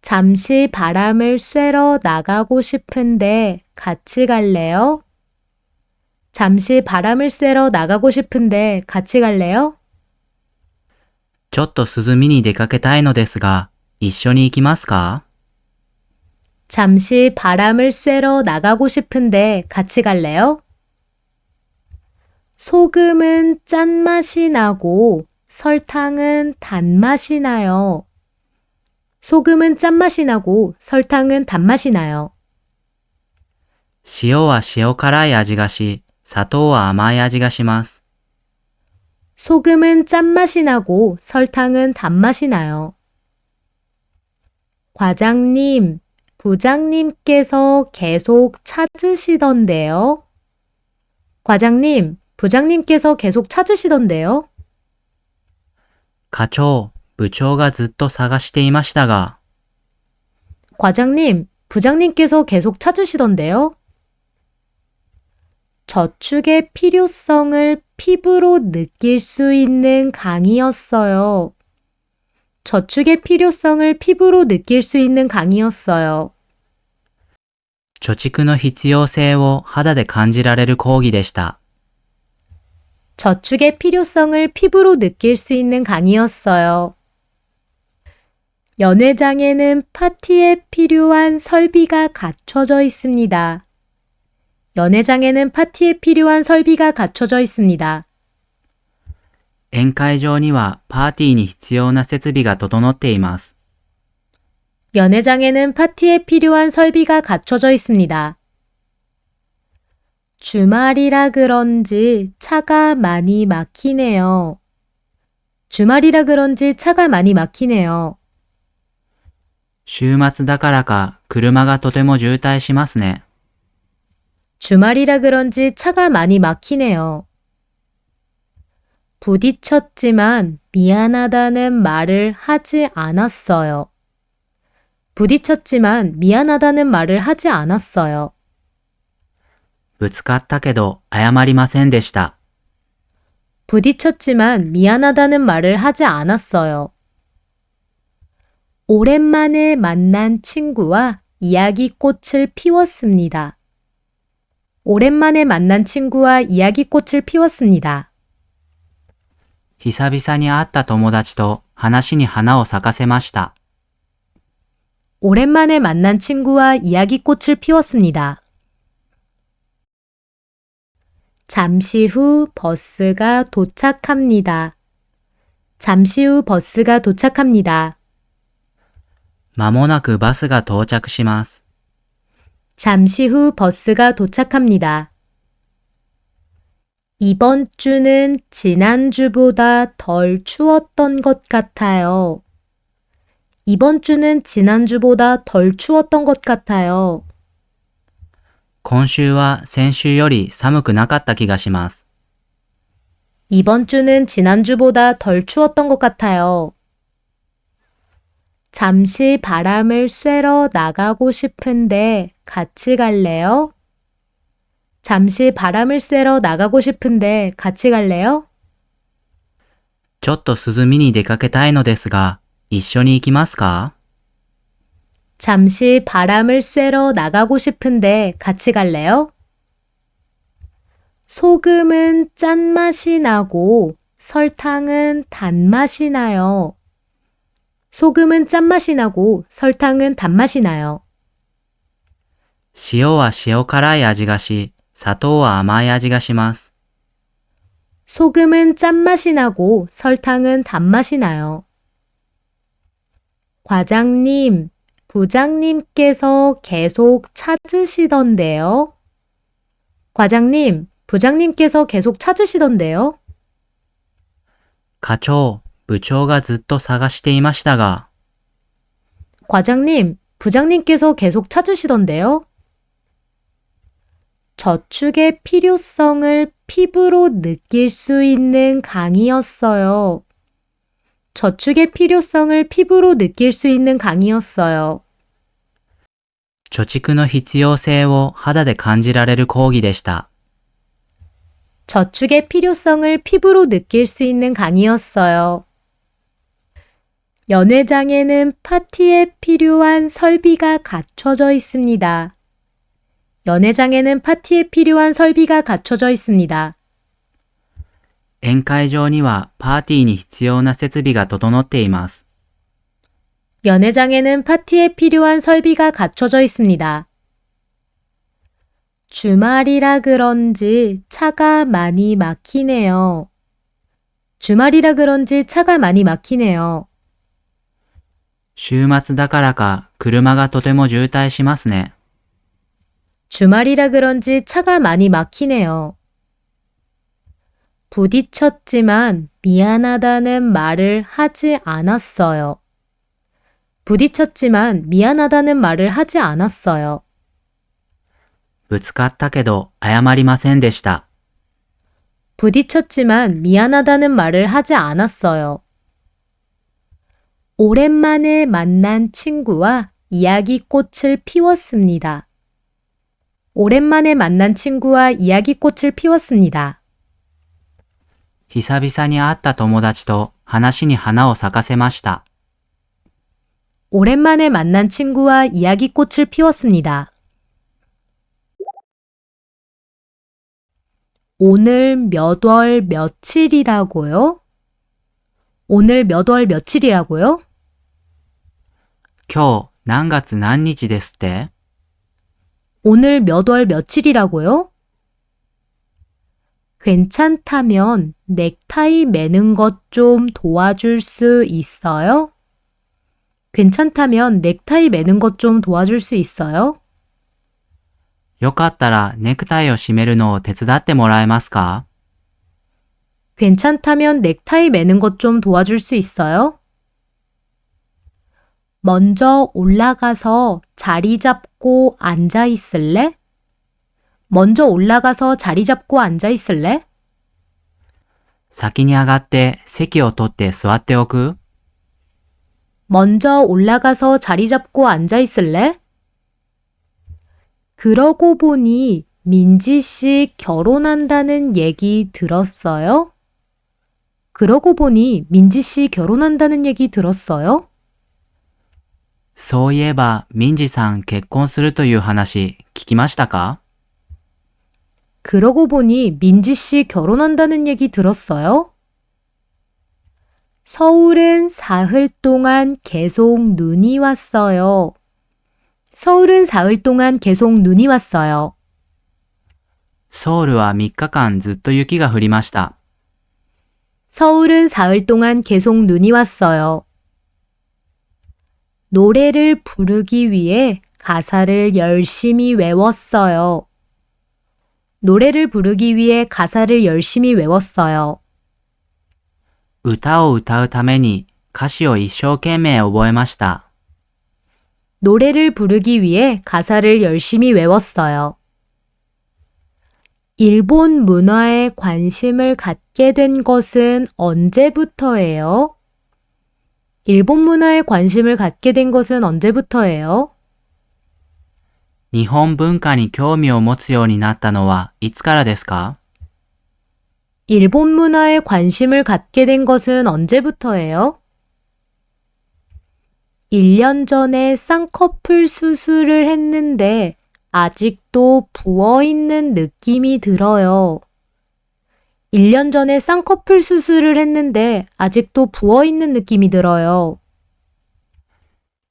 잠시 바람을 쐬러 나가고 싶은데 같이 갈래요? 잠시 바람을 쐬러 나가고 싶은데 같이 갈래요? ちょっと涼みに出かけたいのですが、一緒に行きますか？ 잠시 바람을 쐬러 나가고 싶은데 같이 갈래요? 소금은 짠맛이 나고 설탕은 단맛이 나요. 소금은 짠맛이 나고 설탕은 단맛이 나요. 塩は塩辛い味がし、砂糖は甘い味がします。 소금은 짠맛이 나고 설탕은 단맛이 나요. 과장님, 부장님께서 계속 찾으시던데요. 과장님, 부장님께서 계속 찾으시던데요. 課長、部長がずっと探していましたが、 과장님, 부장님께서 계속 찾으시던데요. 저축의 필요성을 피부로 느낄 수 있는 강의였어요. 저축의 필요성을 피부로 느낄 수 있는 강의였어요. 貯蓄の必要性を肌で感じられる講義でした。 저축의 필요성을 피부로 느낄 수 있는 강의였어요. 연회장에는 파티에 필요한 설비가 갖춰져 있습니다. 연회장에는 파티에 필요한 설비가 갖춰져 있습니다. 宴会場にはパーティーに必要な設備が整っています。 연회장에는 파티에 필요한 설비가 갖춰져 있습니다. 주말이라 그런지 차가 많이 막히네요. 주말이라 그런지 차가 많이 막히네요. 週末だからか車がとても渋滞しますね。 주말이라 그런지 차가 많이 막히네요. 부딪혔지만 미안하다는 말을 하지 않았어요. 부딪혔지만 미안하다는 말을 하지 않았어요. ぶつかったけど謝りませんでした。 부딪혔지만 미안하다는 말을 하지 않았어요. 오랜만에 만난 친구와 이야기꽃을 피웠습니다. 오랜만에 만난 친구와 이야기꽃을 피웠습니다. 久々に会った友達と話に花を咲かせました。 오랜만에 만난 친구와 이야기꽃을 피웠습니다. 잠시 후 버스가 도착합니다. 잠시 후 버스가 도착합니다. まもなくバスが到着します。 잠시 후 버스가 도착합니다. 이번 주는 지난주보다 덜 추웠던 것 같아요. 이번 주는 지난주보다 덜 추웠던 것 같아요. 今週は先週より寒くなかった気がします。 이번 주는 지난주보다 덜 추웠던 것 같아요. 잠시 바람을 쐬러 나가고 싶은데 같이 갈래요? 잠시 바람을 쐬러 나가고 싶은데 같이 갈래요? ちょっと涼みに出かけたいのですが、一緒に行きますか？ 잠시 바람을 쐬러 나가고 싶은데 같이 갈래요? 소금은 짠맛이 나고 설탕은 단맛이 나요. 소금은 짠맛이 나고 설탕은 단맛이 나요. 塩は塩辛い味がし、砂糖は甘い味がします。 소금은 짠맛이 나고 설탕은 단맛이 나요. 과장님, 부장님께서 계속 찾으시던데요. 과장님, 부장님께서 계속 찾으시던데요. 課長、部長がずっと探していましたが、 과장님, 부장님께서 계속 찾으시던데요. 저축의 필요성을 피부로 느낄 수 있는 강의였어요. 저축의 필요성을 피부로 느낄 수 있는 강의였어요. 貯蓄の必要性を肌で感じられる講義でした。 저축의 필요성을 피부로 느낄 수 있는 강의였어요. 연회장에는 파티에 필요한 설비가 갖춰져 있습니다. 연회장에는 파티에 필요한 설비가 갖춰져 있습니다. 宴会場にはパーティーに必要な設備が整っています。 연회장에는 파티에 필요한 설비가 갖춰져 있습니다. 주말이라 그런지 차가 많이 막히네요. 주말이라 그런지 차가 많이 막히네요. 週末だからか車がとても渋滞しますね。 주말이라 그런지 차가 많이 막히네요. 부딪혔지만 미안하다는 말을 하지 않았어요. 부딪혔지만 미안하다는 말을 하지 않았어요. ぶつかったけど謝りませんでした。 부딪혔지만 미안하다는 말을 하지 않았어요. 오랜만에 만난 친구와 이야기꽃을 피웠습니다. 오랜만에 만난 친구와 이야기꽃을 피웠습니다. 久々に会った友達と話に花を咲かせました。 오랜만에 만난 친구와 이야기꽃을 피웠습니다. 오늘 몇 월 며칠이라고요? 오늘 몇 월 며칠이라고요? 今日何月何日ですって？ 오늘 몇 월 며칠이라고요? 괜찮다면 넥타이 매는 것 좀 도와줄 수 있어요? 괜찮다면 넥타이 매는 것 좀 도와줄 수 있어요? よかったらネクタイを締めるのを手伝ってもらえますか？ 괜찮다면 넥타이 매는 것 좀 도와줄 수 있어요? 먼저 올라가서 자리 잡고 앉아 있을래? 먼저 올라가서 자리 잡고 앉아 있을래? 先に上がって席を取って座っておく？ 먼저 올라가서 자리 잡고 앉아 있을래? 그러고 보니 민지 씨 결혼한다는 얘기 들었어요? 그러고 보니 민지 씨 결혼한다는 얘기 들었어요? そういえば民事さん結婚するという話聞きましたか？ 그러고 보니 민지 씨 결혼한다는 얘기 들었어요? 서울은 사흘 동안 계속 눈이 왔어요. 서울은 사흘 동안 계속 눈이 왔어요. ソウルは3日間ずっと雪が降りました。 서울은 사흘 동안 계속 눈이 왔어요. 노래를 부르기 위해 가사를 열심히 외웠어요. 노래를 부르기 위해 가사를 열심히 외웠어요. 歌を歌うために歌詞を一生懸命覚えました。 노래를 부르기 위해 가사를 열심히 외웠어요. 일본 문화에 관심을 갖게 된 것은 언제부터예요? 일본 문화에 관심을 갖게 된 것은 언제부터예요? 日本文化に興味を持つようになったのはいつからですか？ 일본 문화에 관심을 갖게 된 것은 언제부터예요? 1년 전에 쌍꺼풀 수술을 했는데 아직도 부어있는 느낌이 들어요. 1년 전에 쌍꺼풀 수술을 했는데 아직도 부어있는 느낌이 들어요.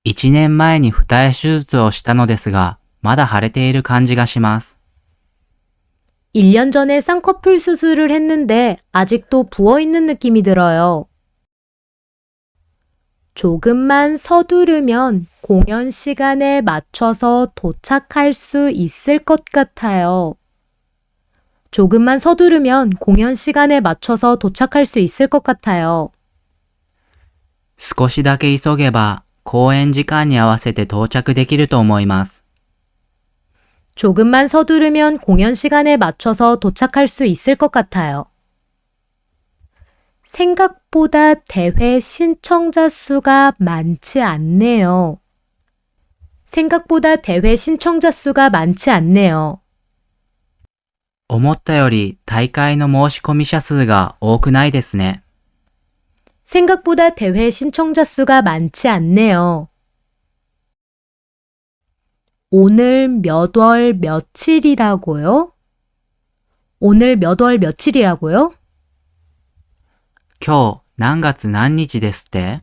1年前に二重手術をしたのですが、まだ腫れている感じがします。 1년 전에 쌍꺼풀 수술을 했는데 아직도 부어있는 느낌이 들어요. 조금만 서두르면 공연 시간에 맞춰서 도착할 수 있을 것 같아요. 조금만 서두르면 공연 시간에 맞춰서 도착할 수 있을 것 같아요. 少しだけ急げば公演時間に合わせて到着できると思います。 조금만 서두르면 공연 시간에 맞춰서 도착할 수 있을 것 같아요. 생각보다 대회 신청자 수가 많지 않네요. 생각보다 대회 신청자 수가 많지 않네요. 思ったより大会の申し込み者数が多くないですね。 생각보다 대회 신청자 수가 많지 않네요. 오늘 몇 월 며칠이라고요? 오늘 몇 월 며칠이라고요? 今日何月何日ですって？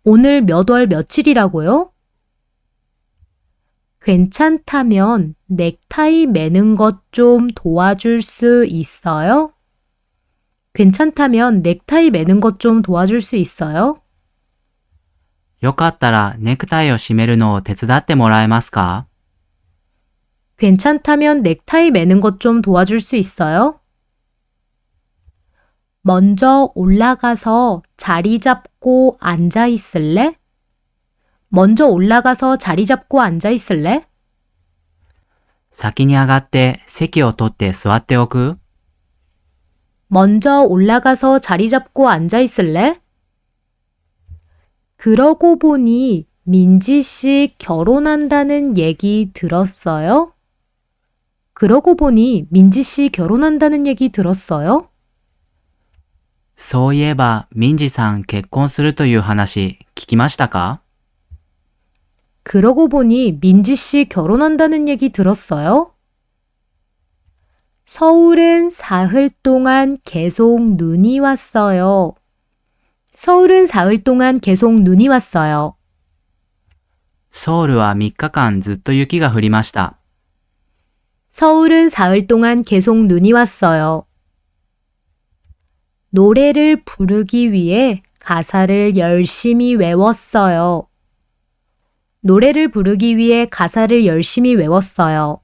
오늘 몇 월 며칠이라고요? 괜찮다면 넥타이 매는 것 좀 도와줄 수 있어요? 괜찮다면 넥타이 매는 것 좀 도와줄 수 있어요? よかったらネクタイを締めるのを手伝ってもらえますか？ 괜찮다면 넥타이 매는 것 좀 도와줄 수 있어요? 먼저 올라가서 자리 잡고 앉아 있을래? 먼저 올라가서 자리 잡고 앉아 있을래? 先に上がって席を取って座っておく？ 먼저 올라가서 자리 잡고 앉아 있을래? 그러고 보니 민지 씨 결혼한다는 얘기 들었어요? 그러고 보니 민지 씨 결혼한다는 얘기 들었어요? そういえば、ミンジさん結婚するという話聞きましたか？ 그러고 보니 민지 씨 결혼한다는 얘기 들었어요? 서울은 사흘 동안 계속 눈이 왔어요. 서울은 사흘 동안 계속 눈이 왔어요. ソウルは3日間ずっと雪が降りました。 서울은 사흘 동안 계속 눈이 왔어요. 노래를 부르기 위해 가사를 열심히 외웠어요. 노래를 부르기 위해 가사를 열심히 외웠어요.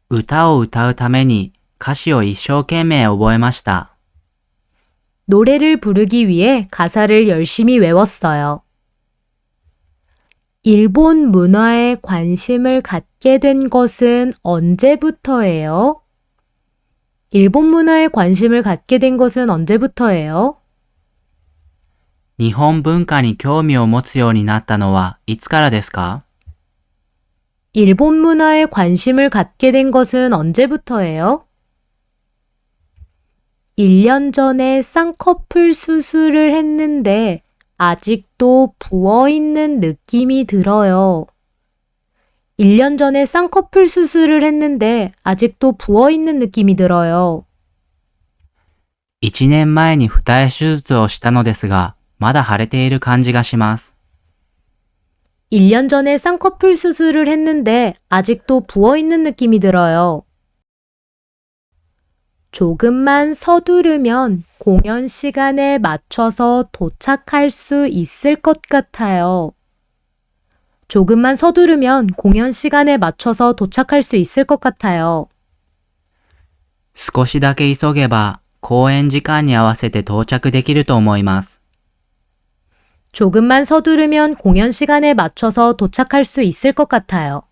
歌を歌うために歌詞を一生懸命覚えました。 노래를 부르기 위해 가사를 열심히 외웠어요. 일본 문화에 관심을 갖게 된 것은 언제부터예요? 일본 문화에 관심을 갖게 된 것은 언제부터예요? 日本文化に興味を持つようになったのはいつからですか？ 일본 문화에 관심을 갖게 된 것은 언제부터예요? 1년 전에 쌍꺼풀 수술을 했는데 아직도 부어있는 느낌이 들어요. 1년 전에 쌍꺼풀 수술을 했는데 아직도 부어있는 느낌이 들어요. 1年前に二重手術をしたのですが、まだ腫れている感じがします。 1년 전에 쌍꺼풀 수술을 했는데 아직도 부어있는 느낌이 들어요. 조금만 서두르면 공연 시간에 맞춰서 도착할 수 있을 것 같아요. 조금만 서두르면 공연 시간에 맞춰서 도착할 수 있을 것 같아요. 少しだけ急げば、公演時間に合わせて到着できると思います。 조금만 서두르면 공연 시간에 맞춰서 도착할 수 있을 것 같아요.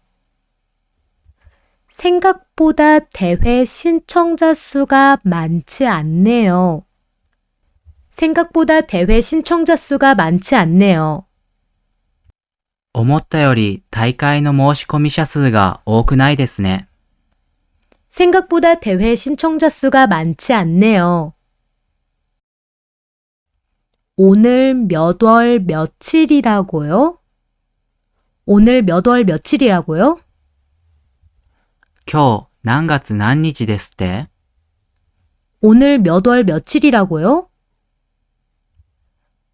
생각보다 대회 신청자 수가 많지 않네요. 생각보다 대회 신청자 수가 많지 않네요. 思ったより大会の申し込み者数が多くないですね。 생각보다 대회 신청자 수가 많지 않네요. 오늘 몇 월 며칠이라고요? 오늘 몇 월 며칠이라고요? 今日何月何日ですって？ 오늘 몇 월 며칠이라고요?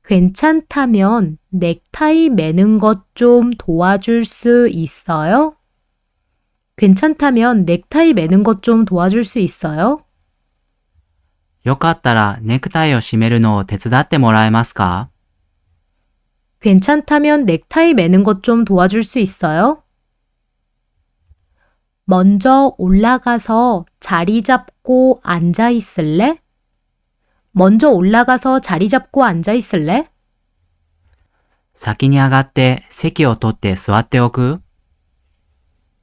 괜찮다면 넥타이 매는 것 좀 도와줄 수 있어요? 괜찮다면 넥타이 매는 것 좀 도와줄 수 있어요? よかったらネクタイを締めるのを手伝ってもらえますか？ 괜찮다면 넥타이 매는 것 좀 도와줄 수 있어요? 먼저 올라가서 자리 잡고 앉아 있을래? 먼저 올라가서 자리 잡고 앉아 있을래? 先に上がって席を取って座っておく？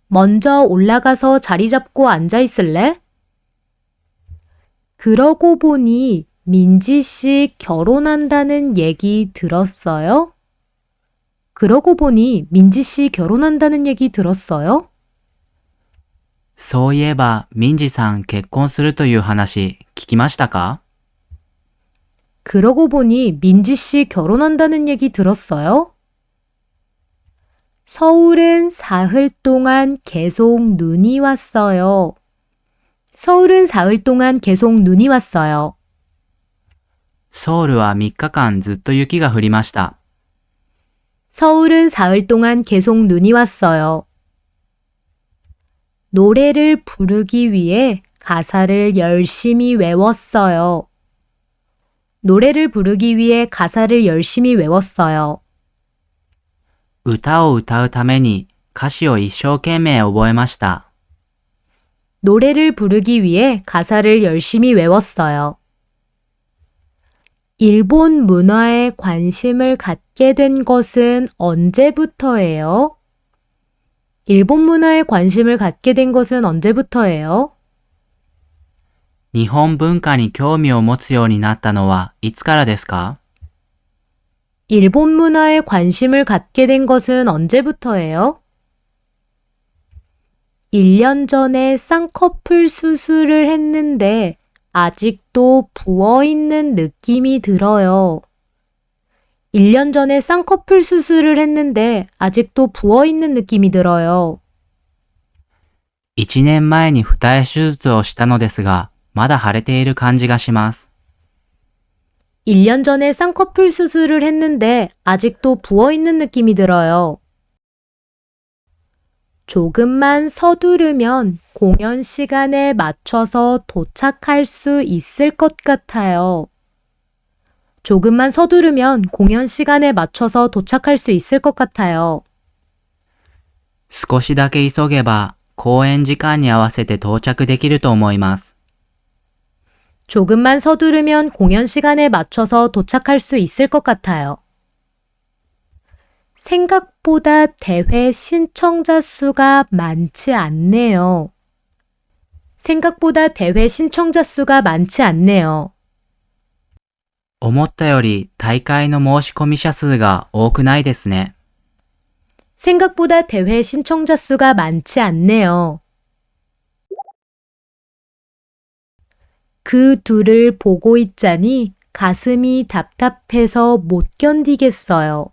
먼저 올라가서 자리 잡고 앉아 있을래? 그러고 보니 민지 씨 결혼한다는 얘기 들었어요? 그러고 보니 민지 씨 결혼한다는 얘기 들었어요? そういえば、ミンジさん結婚するという話聞きましたか？ 그러고 보니 민지 씨 결혼한다는 얘기 들었어요? 서울은 사흘 동안 계속 눈이 왔어요. 서울은 사흘 동안 계속 눈이 왔어요. ソウルは3日間ずっと雪が降りました。 서울은 사흘 동안 계속 눈이 왔어요. 노래를 부르기 위해 가사를 열심히 외웠어요. 노래를 부르기 위해 가사를 열심히 외웠어요. 歌を歌うために歌詞を一生懸命覚えました。 노래를 부르기 위해 가사를 열심히 외웠어요. 일본 문화에 관심을 갖게 된 것은 언제부터예요? 일본 문화에 관심을 갖게 된 것은 언제부터예요? 日本文化に興味を持つようになったのはいつからですか？ 일본 문화에 관심을 갖게 된 것은 언제부터예요? 1년 전에 쌍꺼풀 수술을 했는데 아직도 부어있는 느낌이 들어요. 1년 전에 쌍꺼풀 수술을 했는데 아직도 부어있는 느낌이 들어요. 1年前に二重手術をしたのですが、まだ腫れている感じがします。 1년 전에 쌍꺼풀 수술을 했는데 아직도 부어있는 느낌이 들어요. 조금만 서두르면 공연 시간에 맞춰서 도착할 수 있을 것 같아요. 조금만 서두르면 공연 시간에 맞춰서 도착할 수 있을 것 같아요. 少しだけ急げば、公演時間に合わせて到着できると思います。 조금만 서두르면 공연 시간에 맞춰서 도착할 수 있을 것 같아요. 생각보다 대회 신청자 수가 많지 않네요. 생각보다 대회 신청자 수가 많지 않네요. 思ったより大会の申し込み者数が多くないですね。 생각보다 대회 신청자 수가 많지 않네요. 그 둘을 보고 있자니 가슴이 답답해서 못 견디겠어요.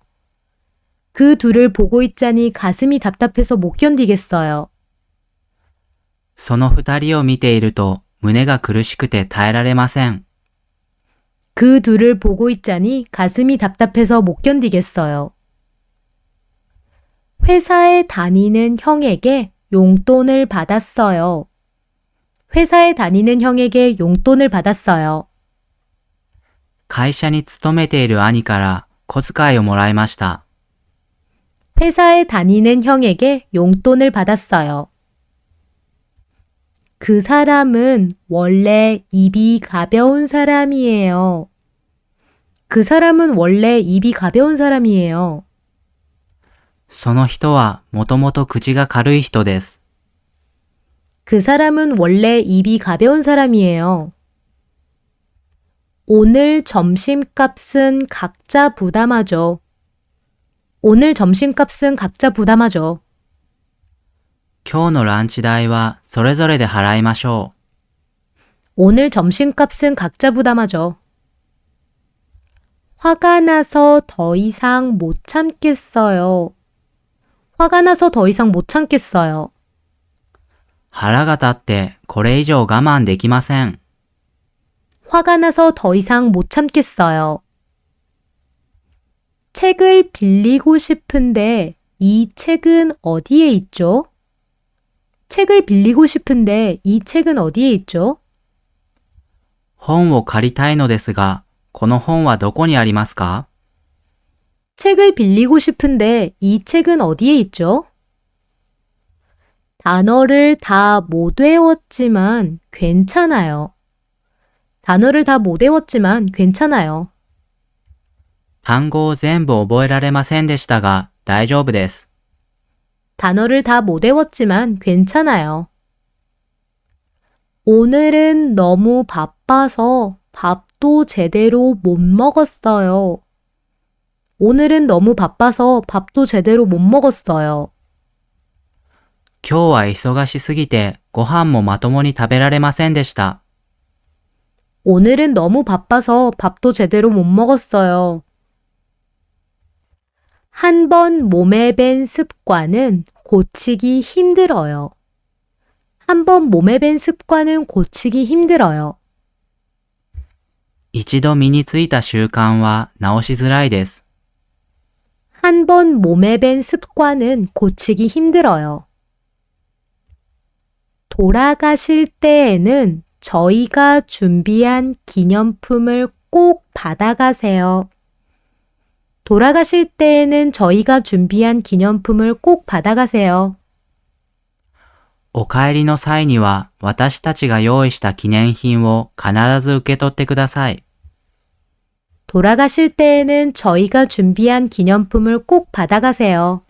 그 둘을 보고 있자니 가슴이 답답해서 못 견디겠어요. その二人を見ていると胸が苦しくて耐えられません。 그 둘을 보고 있자니 가슴이 답답해서 못 견디겠어요. 회사에 다니는 형에게 용돈을 받았어요. 회사에 다니는 형에게 용돈을 받았어요. 会社に勤めている兄から小遣いをもらいました。 회사에 다니는 형에게 용돈을 받았어요. 그 사람은 원래 입이 가벼운 사람이에요. 그 사람은 원래 입이 가벼운 사람이에요. その人はもともと口が軽い人です。 그 사람은 원래 입이 가벼운 사람이에요. 오늘 점심값은 각자 부담하죠. 오늘 점심값은 각자 부담하죠. 今日のランチ代はそれぞれで払いましょう。 오늘 점심값은 각자 부담하죠. 화가 나서 더 이상 못 참겠어요. 화가 나서 더 이상 못 참겠어요. 腹が立ってこれ以上我慢できません。 화가 나서 더 이상 못 참겠어요. 책을 빌리고 싶은데 이 책은 어디에 있죠? 책을 빌리고 싶은데 이 책은 어디에 있죠? 本を借りたいのですが、この本はどこにありますか？ 책을 빌리고 싶은데 이 책은 어디에 있죠? 단어를 다 못 외웠지만 괜찮아요. 단어를 다 못 외웠지만 괜찮아요. 単語を全部覚えられませんでしたが大丈夫です。 단어를 다 못 외웠지만 괜찮아요. 오늘은 너무 바빠서 밥도 제대로 못 먹었어요. 오늘은 너무 바빠서 밥도 제대로 못 먹었어요. 今日は忙しすぎてご飯もまともに食べられませんでした。 오늘은 너무 바빠서 밥도 제대로 못 먹었어요. 한 번 몸에 밴 습관은 고치기 힘들어요. 한 번 몸에 밴 습관은 고치기 힘들어요. 一度身についた習慣は直しづらいです。 한 번 몸에 밴 습관은 고치기 힘들어요. 돌아가실 때에는 저희가 준비한 기념품을 꼭 받아가세요. 돌아가실 때에는 저희가 준비한 기념품을 꼭 받아가세요. お帰りの際には私たちが用意した記念品を必ず受け取ってください。 돌아가실 때에는 저희가 준비한 기념품을 꼭 받아가세요.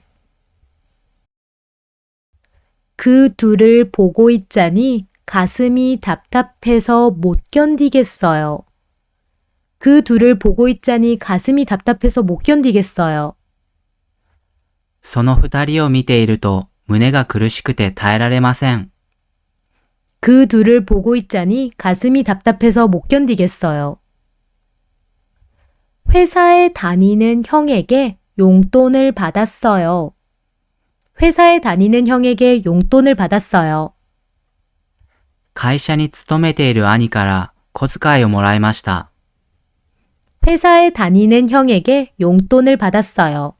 그 둘을 보고 있자니 가슴이 답답해서 못 견디겠어요. 그 둘을 보고 있자니 가슴이 답답해서 못 견디겠어요. その二人を見ていると胸が苦しくて耐えられません。 그 둘을 보고 있자니 가슴이 답답해서 못 견디겠어요. 회사에 다니는 형에게 용돈을 받았어요. 회사에 다니는 형에게 용돈을 받았어요. 会社に勤めている兄から小遣いをもらいました。 회사에 다니는 형에게 용돈을 받았어요.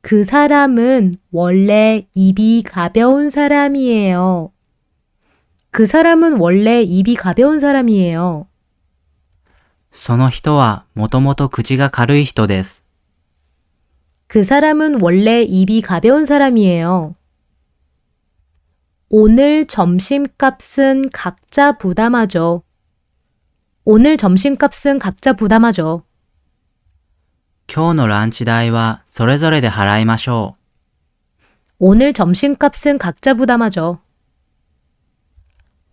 그 사람은 원래 입이 가벼운 사람이에요. 그 사람은 원래 입이 가벼운 사람이에요. その人はもともと口が軽い人です。 그 사람은 원래 입이 가벼운 사람이에요. 오늘 점심값은 각자 부담하죠. 오늘 점심값은 각자 부담하죠. 今日のランチ代はそれぞれで払いましょう。 오늘 점심값은 각자 부담하죠.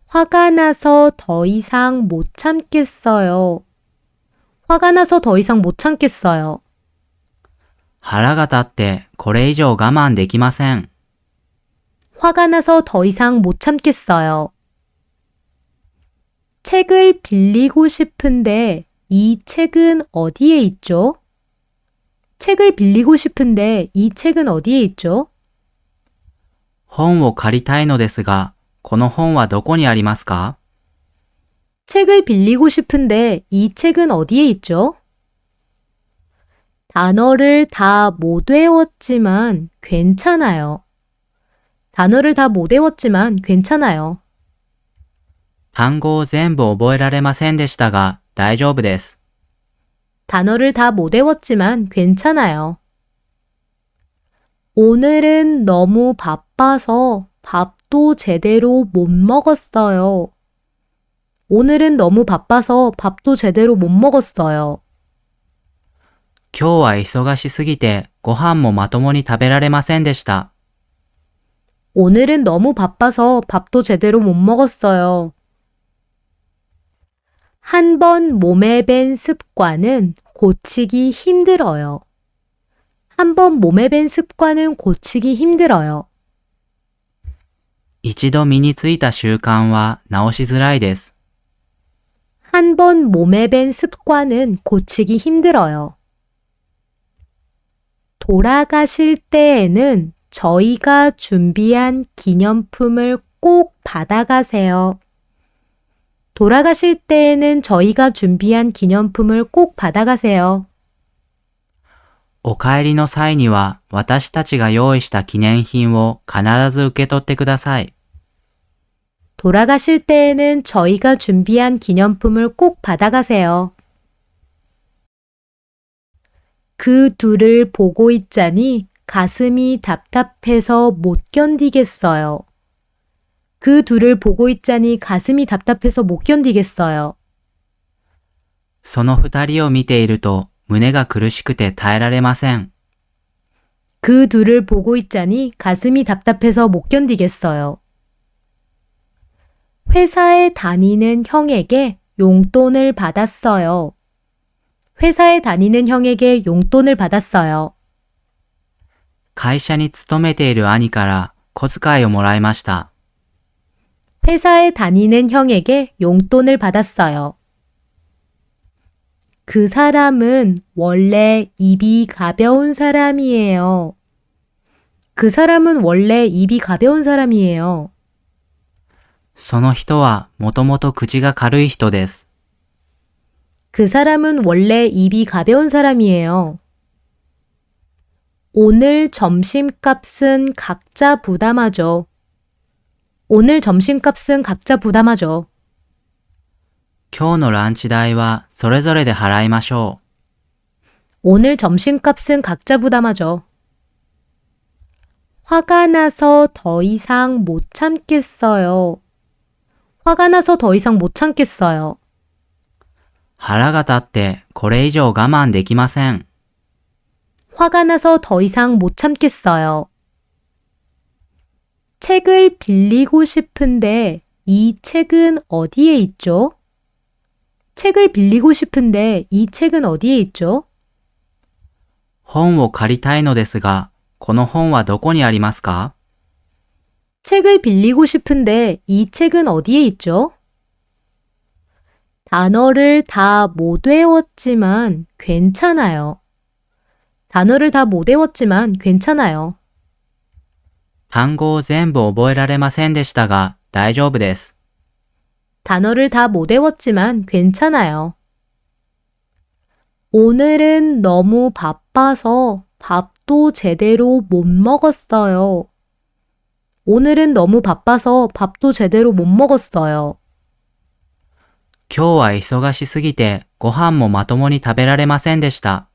화가 나서 더 이상 못 참겠어요. 화가 나서 더 이상 못 참겠어요. 腹が立ってこれ以上我慢できません。 화가 나서 더 이상 못 참겠어요. 책을 빌리고 싶은데 이 책은 어디에 있죠? 책을 빌리고 싶은데 이 책은 어디에 있죠? 本を借りたいのですが、この本はどこにありますか？ 책을 빌리고 싶은데 이 책은 어디에 있죠? 단어를 다 못 외웠지만 괜찮아요. 단어를 다 못 외웠지만 괜찮아요. 単語を全部覚えられませんでしたが、大丈夫です。 단어를 다 못 외웠지만 괜찮아요. 오늘은 너무 바빠서 밥도 제대로 못 먹었어요. 오늘은 너무 바빠서 밥도 제대로 못 먹었어요. 今日は忙しすぎてご飯もまともに食べられませんでした。 오늘은 너무 바빠서 밥도 제대로 못 먹었어요. 한 번 몸에 밴 습관은 고치기 힘들어요. 한 번 몸에 밴 습관은 고치기 힘들어요. 一度身についた習慣は直しづらいです。 한 번 몸에 밴 습관은 고치기 힘들어요. 돌아가실 때에는 저희가 준비한 기념품을 꼭 받아가세요. 돌아가실 때에는 저희가 준비한 기념품을 꼭 받아가세요. お帰りの際には私たちが用意した記念品を必ず受け取ってください。 돌아가실 때에는 저희가 준비한 기념품을 꼭 받아가세요. 그 둘을 보고 있자니 가슴이 답답해서 못 견디겠어요. 그 둘을 보고 있자니 가슴이 답답해서 못 견디겠어요. その二人を見ていると胸が苦しくて耐えられません。그 둘을 보고 있자니 가슴이 답답해서 못 견디겠어요. 회사에 다니는 형에게 용돈을 받았어요. 회사에 다니는 형에게 용돈을 받았어요. 会社に勤めている兄から小遣いをもらいました。 회사에 다니는 형에게 용돈을 받았어요. 그 사람은 원래 입이 가벼운 사람이에요. 그 사람은 원래 입이 가벼운 사람이에요. その人はもともと口が軽い人です。 그 사람은 원래 입이 가벼운 사람이에요. 오늘 점심값은 각자 부담하죠. 오늘 점심값은 각자 부담하죠. 今日のランチ代はそれぞれで払いましょう。 오늘 점심값은 각자 부담하죠. 화가 나서 더 이상 못 참겠어요. 화가 나서 더 이상 못 참겠어요. 腹が立ってこれ以上我慢できません。 화가 나서 더 이상 못 참겠어요. 책을 빌리고 싶은데 이 책은 어디에 있죠? 책을 빌리고 싶은데 이 책은 어디에 있죠? 本を借りたいのですが、この本はどこにありますか？ 책을 빌리고 싶은데 이 책은 어디에 있죠? 단어를 다 못 외웠지만 괜찮아요. 단어를 다 못 외웠지만 괜찮아요. 単語を全部覚えられませんでしたが、大丈夫です。 단어를 다 못 외웠지만 괜찮아요. 오늘은 너무 바빠서 밥도 제대로 못 먹었어요. 오늘은 너무 바빠서 밥도 제대로 못 먹었어요. 今日は忙しすぎてご飯もまともに食べられませんでした。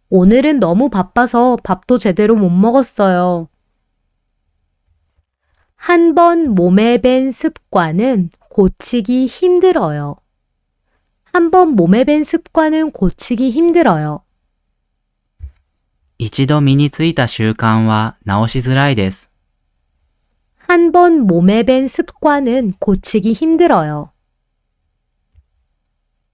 오늘은 너무 바빠서 밥도 제대로 못 먹었어요. 한 번 몸에 밴 습관은 고치기 힘들어요. 한 번 몸에 밴 습관은 고치기 힘들어요. 一度身についた習慣は直しづらいです。 한 번 몸에 밴 습관은 고치기 힘들어요.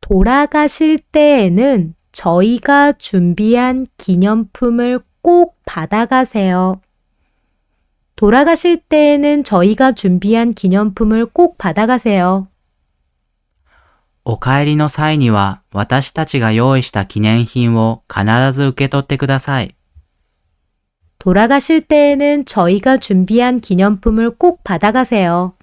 돌아가실 때에는 저희가 준비한 기념품을 꼭 받아가세요. 돌아가실 때에는 저희가 준비한 기념품을 꼭 받아가세요. お帰りの際には私たちが用意した記念品を必ず受け取ってください。 돌아가실 때에는 저희가 준비한 기념품을 꼭 받아가세요.